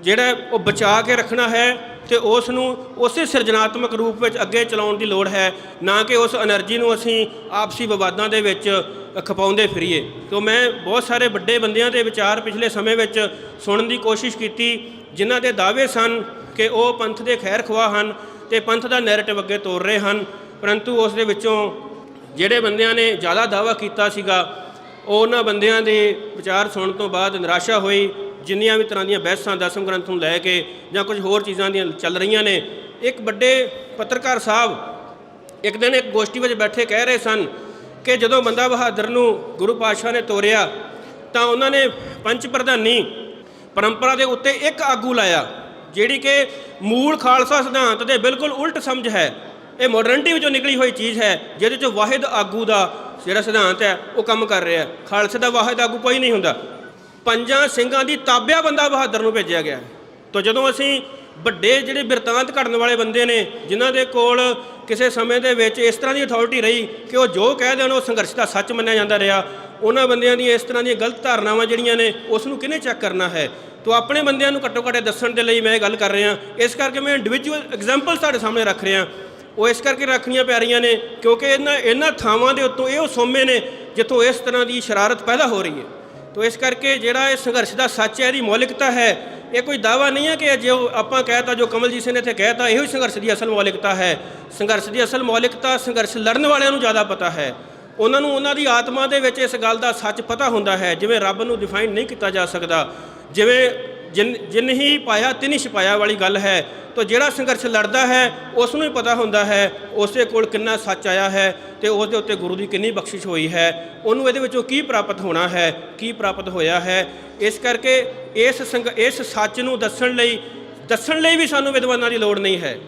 Speaker 1: ਜਿਹੜਾ ਉਹ ਬਚਾ ਕੇ ਰੱਖਣਾ ਹੈ ਤੇ ਉਸ ਨੂੰ ਉਸੇ ਸਿਰਜਣਾਤਮਕ ਰੂਪ ਵਿੱਚ ਅੱਗੇ ਚਲਾਉਣ ਦੀ ਲੋੜ ਹੈ, ਨਾ ਕਿ ਉਸ એનર્ਜੀ ਨੂੰ ਅਸੀਂ ਆਪਸੀ ਵਿਵਾਦਾਂ ਦੇ ਵਿੱਚ ਖਪਾਉਂਦੇ ਫਿਰੀਏ। ਤੋਂ ਮੈਂ ਬਹੁਤ ਸਾਰੇ ਵੱਡੇ ਬੰਦਿਆਂ ਦੇ ਵਿਚਾਰ ਪਿਛਲੇ ਸਮੇਂ ਵਿੱਚ ਸੁਣਨ ਦੀ ਕੋਸ਼ਿਸ਼ ਕੀਤੀ, ਜਿਨ੍ਹਾਂ ਦੇ ਦਾਅਵੇ ਸਨ ਕਿ ਉਹ ਪੰਥ ਦੇ ਖੈਰ ਖਵਾਹ ਹਨ ਤੇ ਪੰਥ ਦਾ ਨੈਰੇਟਿਵ ਅੱਗੇ ਤੋਰ ਰਹੇ ਹਨ। ਪਰੰਤੂ ਉਸ ਦੇ ਵਿੱਚੋਂ ਜਿਹੜੇ ਬੰਦਿਆਂ ਨੇ ਜ਼ਿਆਦਾ ਦਾਅਵਾ ਕੀਤਾ ਸੀਗਾ, ਉਹ ਉਹਨਾਂ ਬੰਦਿਆਂ ਦੇ ਵਿਚਾਰ ਸੁਣਨ ਤੋਂ ਬਾਅਦ ਨਿਰਾਸ਼ਾ ਹੋਈ। ਜਿੰਨੀਆਂ ਵੀ ਤਰ੍ਹਾਂ ਦੀਆਂ ਬਹਿਸਾਂ ਦਸਮ ਗ੍ਰੰਥ ਨੂੰ ਲੈ ਕੇ ਜਾਂ ਕੁਝ ਹੋਰ ਚੀਜ਼ਾਂ ਦੀਆਂ ਚੱਲ ਰਹੀਆਂ ਨੇ। ਇੱਕ ਵੱਡੇ ਪੱਤਰਕਾਰ ਸਾਹਿਬ ਇੱਕ ਦਿਨ ਇੱਕ ਗੋਸ਼ਟੀ ਵਿੱਚ ਬੈਠੇ ਕਹਿ ਰਹੇ ਸਨ ਕਿ ਜਦੋਂ ਬੰਦਾ ਬਹਾਦਰ ਨੂੰ ਗੁਰੂ ਪਾਤਸ਼ਾਹ ਨੇ ਤੋਰਿਆ ਤਾਂ ਉਹਨਾਂ ਨੇ ਪੰਚ ਪ੍ਰਧਾਨੀ ਪਰੰਪਰਾ ਦੇ ਉੱਤੇ ਇੱਕ ਆਗੂ ਲਾਇਆ, ਜਿਹੜੀ ਕਿ ਮੂਲ ਖਾਲਸਾ ਸਿਧਾਂਤ ਦੇ ਬਿਲਕੁਲ ਉਲਟ ਸਮਝ ਹੈ। ਇਹ ਮਾਡਰਨਿਟੀ ਵਿੱਚੋਂ ਨਿਕਲੀ ਹੋਈ ਚੀਜ਼ ਹੈ, ਜਿਹਦੇ 'ਚੋਂ ਵਾਹਿਦ ਆਗੂ ਦਾ ਜਿਹੜਾ ਸਿਧਾਂਤ ਹੈ ਉਹ ਕੰਮ ਕਰ ਰਿਹਾ। ਖਾਲਸੇ ਦਾ ਵਾਹਿਦ ਆਗੂ ਕੋਈ ਨਹੀਂ ਹੁੰਦਾ। ਪੰਜਾਂ ਸਿੰਘਾਂ ਦੀ ਤਾਬਿਆ ਬੰਦਾ ਬਹਾਦਰ ਨੂੰ ਭੇਜਿਆ ਗਿਆ। ਤਾਂ ਜਦੋਂ ਅਸੀਂ ਵੱਡੇ ਜਿਹੜੇ ਬਿਰਤਾਂਤ ਘੜਨ ਵਾਲੇ ਬੰਦੇ ਨੇ, ਜਿਨ੍ਹਾਂ ਦੇ ਕੋਲ ਕਿਸੇ ਸਮੇਂ ਦੇ ਵਿੱਚ ਇਸ ਤਰ੍ਹਾਂ ਦੀ ਅਥਾਰਟੀ ਰਹੀ ਕਿ ਉਹ ਜੋ ਕਹਿ ਦੇਣ ਉਹ ਸੰਘਰਸ਼ ਦਾ ਸੱਚ ਮੰਨਿਆ ਜਾਂਦਾ ਰਿਹਾ, ਉਹਨਾਂ ਬੰਦਿਆਂ ਦੀਆਂ ਇਸ ਤਰ੍ਹਾਂ ਦੀਆਂ ਗਲਤ ਧਾਰਨਾਵਾਂ ਜਿਹੜੀਆਂ ਨੇ ਉਸ ਨੂੰ ਕਿਹਨੇ ਚੈੱਕ ਕਰਨਾ ਹੈ। ਤਾਂ ਆਪਣੇ ਬੰਦਿਆਂ ਨੂੰ ਘੱਟੋ ਘੱਟ ਦੱਸਣ ਦੇ ਲਈ ਮੈਂ ਇਹ ਗੱਲ ਕਰ ਰਿਹਾ। ਇਸ ਕਰਕੇ ਮੈਂ ਇੰਡੀਵਿਜੂਅਲ ਐਗਜ਼ਾਮਪਲ ਤੁਹਾਡੇ ਸਾਹਮਣੇ ਰੱਖ ਰਿਹਾ। ਉਹ ਇਸ ਕਰਕੇ ਰੱਖਣੀਆਂ ਪੈ ਰਹੀਆਂ ਨੇ ਕਿਉਂਕਿ ਇਹਨਾਂ ਥਾਵਾਂ ਦੇ ਉੱਤੋਂ ਇਹ ਉਹ ਸੋਮੇ ਨੇ ਜਿੱਥੋਂ ਇਸ ਤਰ੍ਹਾਂ ਦੀ ਸ਼ਰਾਰਤ ਪੈਦਾ ਹੋ ਰਹੀ ਹੈ। ਤੋ ਇਸ ਕਰਕੇ ਜਿਹੜਾ ਇਹ ਸੰਘਰਸ਼ ਦਾ ਸੱਚ ਹੈ, ਇਹਦੀ ਮੌਲਿਕਤਾ ਹੈ। ਇਹ ਕੋਈ ਦਾਅਵਾ ਨਹੀਂ ਹੈ ਕਿ ਜੋ ਆਪਾਂ ਕਹਿਤਾ, ਜੋ ਕਮਲਜੀਤ ਸਿੰਘ ਨੇ ਇੱਥੇ ਕਹਿਤਾ, ਇਹੋ ਹੀ ਸੰਘਰਸ਼ ਦੀ ਅਸਲ ਮੌਲਿਕਤਾ ਹੈ। ਸੰਘਰਸ਼ ਦੀ ਅਸਲ ਮੌਲਿਕਤਾ ਸੰਘਰਸ਼ ਲੜਨ ਵਾਲਿਆਂ ਨੂੰ ਜ਼ਿਆਦਾ ਪਤਾ ਹੈ। ਉਹਨਾਂ ਨੂੰ ਉਹਨਾਂ ਦੀ ਆਤਮਾ ਦੇ ਵਿੱਚ ਇਸ ਗੱਲ ਦਾ ਸੱਚ ਪਤਾ ਹੁੰਦਾ ਹੈ। ਜਿਵੇਂ ਰੱਬ ਨੂੰ ਡਿਫਾਈਨ ਨਹੀਂ ਕੀਤਾ ਜਾ ਸਕਦਾ, ਜਿਵੇਂ ਜਿਨ ਹੀ ਪਾਇਆ ਤਿਨ ਹੀ ਛਪਾਇਆ ਵਾਲੀ ਗੱਲ ਹੈ। ਤਾਂ ਜਿਹੜਾ ਸੰਘਰਸ਼ ਲੜਦਾ ਹੈ ਉਸ ਨੂੰ ਹੀ ਪਤਾ ਹੁੰਦਾ ਹੈ ਉਸੇ ਕੋਲ ਕਿੰਨਾ ਸੱਚ ਆਇਆ ਹੈ ਤੇ ਉਸ ਦੇ ਉੱਤੇ ਗੁਰੂ ਦੀ ਕਿੰਨੀ ਬਖਸ਼ਿਸ਼ ਹੋਈ ਹੈ, ਉਹਨੂੰ ਇਹਦੇ ਵਿੱਚੋਂ ਕੀ ਪ੍ਰਾਪਤ ਹੋਣਾ ਹੈ, ਕੀ ਪ੍ਰਾਪਤ ਹੋਇਆ ਹੈ। ਇਸ ਕਰਕੇ ਇਸ ਸੱਚ ਨੂੰ ਦੱਸਣ ਲਈ ਵੀ ਸਾਨੂੰ ਵਿਦਵਾਨਾਂ ਦੀ ਲੋੜ ਨਹੀਂ ਹੈ।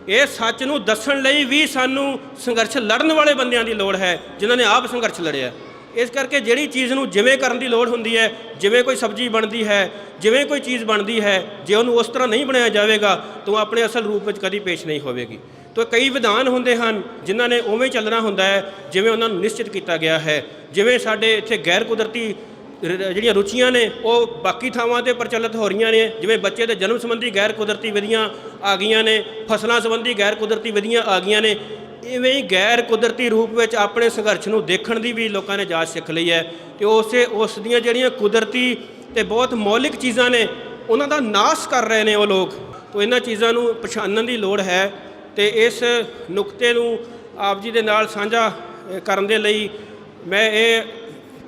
Speaker 1: ਇਹ ਸੱਚ ਨੂੰ ਦੱਸਣ ਲਈ ਵੀ ਸਾਨੂੰ ਸੰਘਰਸ਼ ਲੜਨ ਵਾਲੇ ਬੰਦਿਆਂ ਦੀ ਲੋੜ ਹੈ, ਜਿਨ੍ਹਾਂ ਨੇ ਆਪ ਸੰਘਰਸ਼ ਲੜਿਆ। ਇਸ ਕਰਕੇ ਜਿਹੜੀ ਚੀਜ਼ ਨੂੰ ਜਿਵੇਂ ਕਰਨ ਦੀ ਲੋੜ ਹੁੰਦੀ ਹੈ, ਜਿਵੇਂ ਕੋਈ ਸਬਜ਼ੀ ਬਣਦੀ ਹੈ, ਜਿਵੇਂ ਕੋਈ ਚੀਜ਼ ਬਣਦੀ ਹੈ, ਜੇ ਉਹਨੂੰ ਉਸ ਤਰ੍ਹਾਂ ਨਹੀਂ ਬਣਾਇਆ ਜਾਵੇਗਾ ਤਾਂ ਉਹ ਆਪਣੇ ਅਸਲ ਰੂਪ ਵਿੱਚ ਕਦੀ ਪੇਸ਼ ਨਹੀਂ ਹੋਵੇਗੀ। ਤਾਂ ਕਈ ਵਿਧਾਨ ਹੁੰਦੇ ਹਨ ਜਿਨ੍ਹਾਂ ਨੇ ਉਵੇਂ ਚੱਲਣਾ ਹੁੰਦਾ ਹੈ ਜਿਵੇਂ ਉਹਨਾਂ ਨੂੰ ਨਿਸ਼ਚਿਤ ਕੀਤਾ ਗਿਆ ਹੈ। ਜਿਵੇਂ ਸਾਡੇ ਇੱਥੇ ਗੈਰ ਕੁਦਰਤੀ ਜਿਹੜੀਆਂ ਰੁਚੀਆਂ ਨੇ ਉਹ ਬਾਕੀ ਥਾਵਾਂ 'ਤੇ ਪ੍ਰਚਲਿਤ ਹੋ ਰਹੀਆਂ ਨੇ। ਜਿਵੇਂ ਬੱਚੇ ਦੇ ਜਨਮ ਸੰਬੰਧੀ ਗੈਰ ਕੁਦਰਤੀ ਵਿਧੀਆਂ ਆ ਗਈਆਂ ਨੇ, ਫਸਲਾਂ ਸੰਬੰਧੀ ਗੈਰ ਕੁਦਰਤੀ ਵਿਧੀਆਂ ਆ ਗਈਆਂ ਨੇ। ਇਵੇਂ ਹੀ ਗੈਰ ਕੁਦਰਤੀ ਰੂਪ ਵਿੱਚ ਆਪਣੇ ਸੰਘਰਸ਼ ਨੂੰ ਦੇਖਣ ਦੀ ਵੀ ਲੋਕਾਂ ਨੇ ਜਾਚ ਸਿੱਖ ਲਈ ਹੈ ਤੇ ਉਸ ਦੀਆਂ ਜਿਹੜੀਆਂ ਕੁਦਰਤੀ ਤੇ ਬਹੁਤ ਮੌਲਿਕ ਚੀਜ਼ਾਂ ਨੇ ਉਹਨਾਂ ਦਾ ਨਾਸ਼ ਕਰ ਰਹੇ ਨੇ ਉਹ ਲੋਕ। ਤਾਂ ਇਹਨਾਂ ਚੀਜ਼ਾਂ ਨੂੰ ਪਛਾਣਨ ਦੀ ਲੋੜ ਹੈ ਤੇ ਇਸ ਨੁਕਤੇ ਨੂੰ ਆਪ ਜੀ ਦੇ ਨਾਲ ਸਾਂਝਾ ਕਰਨ ਦੇ ਲਈ ਮੈਂ ਇਹ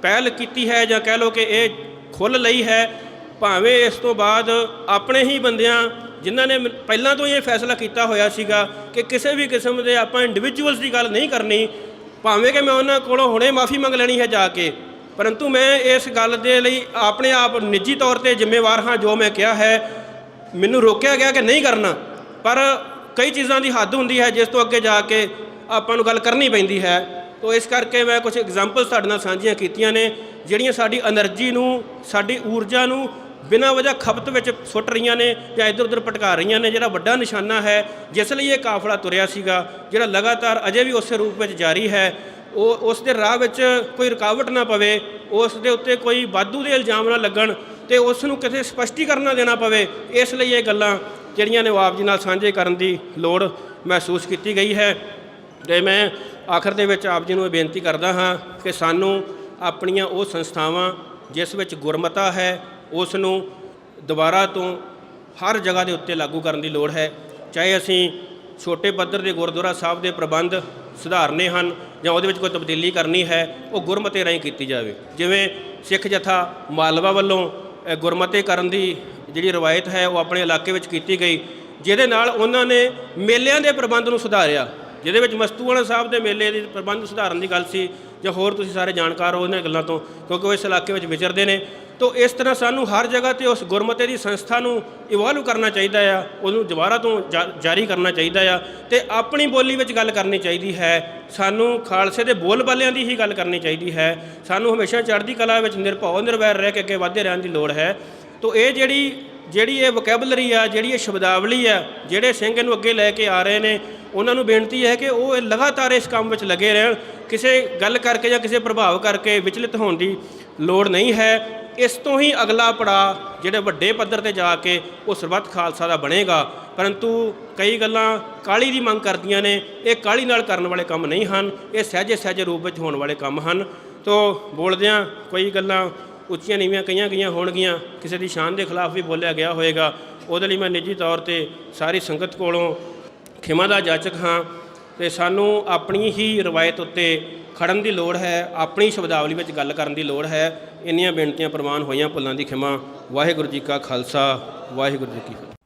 Speaker 1: ਪਹਿਲ ਕੀਤੀ ਹੈ, ਜਾਂ ਕਹਿ ਲਓ ਕਿ ਇਹ ਖੁੱਲ੍ਹ ਲਈ ਹੈ। ਭਾਵੇਂ ਇਸ ਤੋਂ ਬਾਅਦ ਆਪਣੇ ਹੀ ਬੰਦਿਆਂ ਜਿਨ੍ਹਾਂ ਨੇ ਪਹਿਲਾਂ ਤੋਂ ਇਹ ਫੈਸਲਾ ਕੀਤਾ ਹੋਇਆ ਸੀਗਾ ਕਿ ਕਿਸੇ ਵੀ ਕਿਸਮ ਦੇ ਆਪਾਂ ਇੰਡੀਵਿਜੂਅਲਸ ਦੀ ਗੱਲ ਨਹੀਂ ਕਰਨੀ, ਭਾਵੇਂ ਕਿ ਮੈਂ ਉਹਨਾਂ ਕੋਲੋਂ ਹੁਣੇ ਮਾਫੀ ਮੰਗ ਲੈਣੀ ਹੈ ਜਾ ਕੇ, ਪਰੰਤੂ ਮੈਂ ਇਸ ਗੱਲ ਦੇ ਲਈ ਆਪਣੇ ਆਪ ਨਿੱਜੀ ਤੌਰ 'ਤੇ ਜ਼ਿੰਮੇਵਾਰ ਹਾਂ। ਜੋ ਮੈਂ ਕਿਹਾ ਹੈ ਮੈਨੂੰ ਰੋਕਿਆ ਗਿਆ ਕਿ ਨਹੀਂ ਕਰਨਾ, ਪਰ ਕਈ ਚੀਜ਼ਾਂ ਦੀ ਹੱਦ ਹੁੰਦੀ ਹੈ ਜਿਸ ਤੋਂ ਅੱਗੇ ਜਾ ਕੇ ਆਪਾਂ ਨੂੰ ਗੱਲ ਕਰਨੀ ਪੈਂਦੀ ਹੈ। ਤਾਂ ਇਸ ਕਰਕੇ ਮੈਂ ਕੁਝ ਐਗਜ਼ਾਮਪਲਸ ਤੁਹਾਡੇ ਨਾਲ ਸਾਂਝੀਆਂ ਕੀਤੀਆਂ ਨੇ ਜਿਹੜੀਆਂ ਸਾਡੀ એનર્ਜੀ ਨੂੰ, ਸਾਡੀ ਊਰਜਾ ਨੂੰ ਬਿਨਾਂ ਵਜ੍ਹਾ ਖਪਤ ਵਿੱਚ ਸੁੱਟ ਰਹੀਆਂ ਨੇ ਜਾਂ ਇੱਧਰ ਉੱਧਰ ਭਟਕਾ ਰਹੀਆਂ ਨੇ। ਜਿਹੜਾ ਵੱਡਾ ਨਿਸ਼ਾਨਾ ਹੈ ਜਿਸ ਲਈ ਇਹ ਕਾਫਲਾ ਤੁਰਿਆ ਸੀਗਾ, ਜਿਹੜਾ ਲਗਾਤਾਰ ਅਜੇ ਵੀ ਉਸੇ ਰੂਪ ਵਿੱਚ ਜਾਰੀ ਹੈ, ਉਸ ਦੇ ਰਾਹ ਵਿੱਚ ਕੋਈ ਰੁਕਾਵਟ ਨਾ ਪਵੇ, ਉਸ ਦੇ ਉੱਤੇ ਕੋਈ ਵਾਧੂ ਦੇ ਇਲਜ਼ਾਮ ਨਾ ਲੱਗਣ ਅਤੇ ਉਸ ਨੂੰ ਕਿਸੇ ਸਪਸ਼ਟੀਕਰਨ ਨਾ ਦੇਣਾ ਪਵੇ। ਇਸ ਲਈ ਇਹ ਗੱਲਾਂ ਜਿਹੜੀਆਂ ਨੇ ਉਹ ਆਪ ਜੀ ਨਾਲ ਸਾਂਝੇ ਕਰਨ ਦੀ ਲੋੜ ਮਹਿਸੂਸ ਕੀਤੀ ਗਈ ਹੈ। ਅਤੇ ਮੈਂ ਆਖਰ ਦੇ ਵਿੱਚ ਆਪ ਜੀ ਨੂੰ ਇਹ ਬੇਨਤੀ ਕਰਦਾ ਹਾਂ ਕਿ ਸਾਨੂੰ ਆਪਣੀਆਂ ਉਹ ਸੰਸਥਾਵਾਂ ਜਿਸ ਵਿੱਚ ਗੁਰਮਤਾ ਹੈ ਉਸ ਨੂੰ ਦੁਬਾਰਾ ਤੋਂ ਹਰ ਜਗ੍ਹਾ ਦੇ ਉੱਤੇ ਲਾਗੂ ਕਰਨ ਦੀ ਲੋੜ ਹੈ। ਚਾਹੇ ਅਸੀਂ ਛੋਟੇ ਪੱਧਰ ਦੇ ਗੁਰਦੁਆਰਾ ਸਾਹਿਬ ਦੇ ਪ੍ਰਬੰਧ ਸੁਧਾਰਨੇ ਹਨ ਜਾਂ ਉਹਦੇ ਵਿੱਚ ਕੋਈ ਤਬਦੀਲੀ ਕਰਨੀ ਹੈ, ਉਹ ਗੁਰਮਤੇ ਰਾਹੀਂ ਕੀਤੀ ਜਾਵੇ। ਜਿਵੇਂ ਸਿੱਖ ਜਥਾ ਮਾਲਵਾ ਵੱਲੋਂ ਗੁਰਮਤੇ ਕਰਨ ਦੀ ਜਿਹੜੀ ਰਵਾਇਤ ਹੈ ਉਹ ਆਪਣੇ ਇਲਾਕੇ ਵਿੱਚ ਕੀਤੀ ਗਈ, ਜਿਹਦੇ ਨਾਲ ਉਹਨਾਂ ਨੇ ਮੇਲਿਆਂ ਦੇ ਪ੍ਰਬੰਧ ਨੂੰ ਸੁਧਾਰਿਆ, ਜਿਹਦੇ ਵਿੱਚ ਮਸਤੂਆਣਾ ਸਾਹਿਬ ਦੇ ਮੇਲੇ ਦੇ ਪ੍ਰਬੰਧ ਸੁਧਾਰਨ ਦੀ ਗੱਲ ਸੀ। ਜਾਂ ਹੋਰ ਤੁਸੀਂ ਸਾਰੇ ਜਾਣਕਾਰ ਹੋ ਇਹਨਾਂ ਗੱਲਾਂ ਤੋਂ, ਕਿਉਂਕਿ ਉਹ ਇਸ ਇਲਾਕੇ ਵਿੱਚ ਵਿਚਰਦੇ ਨੇ। ਤੋ ਇਸ ਤਰ੍ਹਾਂ ਸਾਨੂੰ ਹਰ ਜਗ੍ਹਾ 'ਤੇ ਉਸ ਗੁਰਮਤੇ ਦੀ ਸੰਸਥਾ ਨੂੰ ਇਵਾਲਵ ਕਰਨਾ ਚਾਹੀਦਾ ਆ, ਉਹਨੂੰ ਦੁਬਾਰਾ ਤੋਂ ਜਾਰੀ ਕਰਨਾ ਚਾਹੀਦਾ ਆ ਅਤੇ ਆਪਣੀ ਬੋਲੀ ਵਿੱਚ ਗੱਲ ਕਰਨੀ ਚਾਹੀਦੀ ਹੈ। ਸਾਨੂੰ ਖਾਲਸੇ ਦੇ ਬੋਲ ਬਾਲਿਆਂ ਦੀ ਹੀ ਗੱਲ ਕਰਨੀ ਚਾਹੀਦੀ ਹੈ। ਸਾਨੂੰ ਹਮੇਸ਼ਾ ਚੜ੍ਹਦੀ ਕਲਾ ਵਿੱਚ ਨਿਰਭਉ ਨਿਰਵੈਰ ਰਹਿ ਕੇ ਅੱਗੇ ਵਧਦੇ ਰਹਿਣ ਦੀ ਲੋੜ ਹੈ। ਤੋ ਇਹ ਜਿਹੜੀ ਇਹ ਵੋਕੈਬਲਰੀ ਆ, ਜਿਹੜੀ ਇਹ ਸ਼ਬਦਾਵਲੀ ਆ, ਜਿਹੜੇ ਸਿੰਘ ਇਹਨੂੰ ਅੱਗੇ ਲੈ ਕੇ ਆ ਰਹੇ ਨੇ, ਉਹਨਾਂ ਨੂੰ ਬੇਨਤੀ ਹੈ ਕਿ ਉਹ ਲਗਾਤਾਰ ਇਸ ਕੰਮ ਵਿੱਚ ਲੱਗੇ ਰਹਿਣ। ਕਿਸੇ ਗੱਲ ਕਰਕੇ ਜਾਂ ਕਿਸੇ ਪ੍ਰਭਾਵ ਕਰਕੇ ਵਿਚਲਿਤ ਹੋਣ ਦੀ ਲੋੜ ਨਹੀਂ ਹੈ। ਇਸ ਤੋਂ ਹੀ ਅਗਲਾ ਪੜਾਅ ਜਿਹੜੇ ਵੱਡੇ ਪੱਧਰ 'ਤੇ ਜਾ ਕੇ ਉਹ ਸਰਬੱਤ ਖਾਲਸਾ ਦਾ ਬਣੇਗਾ। ਪਰੰਤੂ ਕਈ ਗੱਲਾਂ ਕਾਹਲੀ ਦੀ ਮੰਗ ਕਰਦੀਆਂ ਨੇ, ਇਹ ਕਾਹਲੀ ਨਾਲ ਕਰਨ ਵਾਲੇ ਕੰਮ ਨਹੀਂ ਹਨ, ਇਹ ਸਹਿਜੇ ਸਹਿਜੇ ਰੂਪ ਵਿੱਚ ਹੋਣ ਵਾਲੇ ਕੰਮ ਹਨ। ਤੋ ਬੋਲਦਿਆਂ ਕੋਈ ਗੱਲਾਂ ਉੱਚੀਆਂ ਨੀਵੀਆਂ ਕਈਆਂ ਗਈਆਂ ਹੋਣਗੀਆਂ, ਕਿਸੇ ਦੀ ਸ਼ਾਨ ਦੇ ਖਿਲਾਫ ਵੀ ਬੋਲਿਆ ਗਿਆ ਹੋਵੇਗਾ। ਉਹਦੇ ਲਈ ਮੈਂ ਨਿੱਜੀ ਤੌਰ 'ਤੇ ਸਾਰੀ ਸੰਗਤ ਕੋਲੋਂ ਖਿਮਾ ਦਾ ਜਾਚਕ ਹਾਂ ਅਤੇ ਸਾਨੂੰ ਆਪਣੀ ਹੀ ਰਵਾਇਤ ਉੱਤੇ ਖੜਨ ਦੀ ਲੋੜ ਹੈ, ਆਪਣੀ ਸ਼ਬਦਾਵਲੀ ਵਿੱਚ ਗੱਲ ਕਰਨ ਦੀ ਲੋੜ ਹੈ। ਇੰਨੀਆਂ ਬੇਨਤੀਆਂ ਪ੍ਰਵਾਨ ਹੋਈਆਂ, ਭੁੱਲਾਂ ਦੀ ਖਿਮਾ। ਵਾਹਿਗੁਰੂ ਜੀ ਕਾ ਖਾਲਸਾ, ਵਾਹਿਗੁਰੂ ਜੀ ਕੀ ਫਤਿਹ।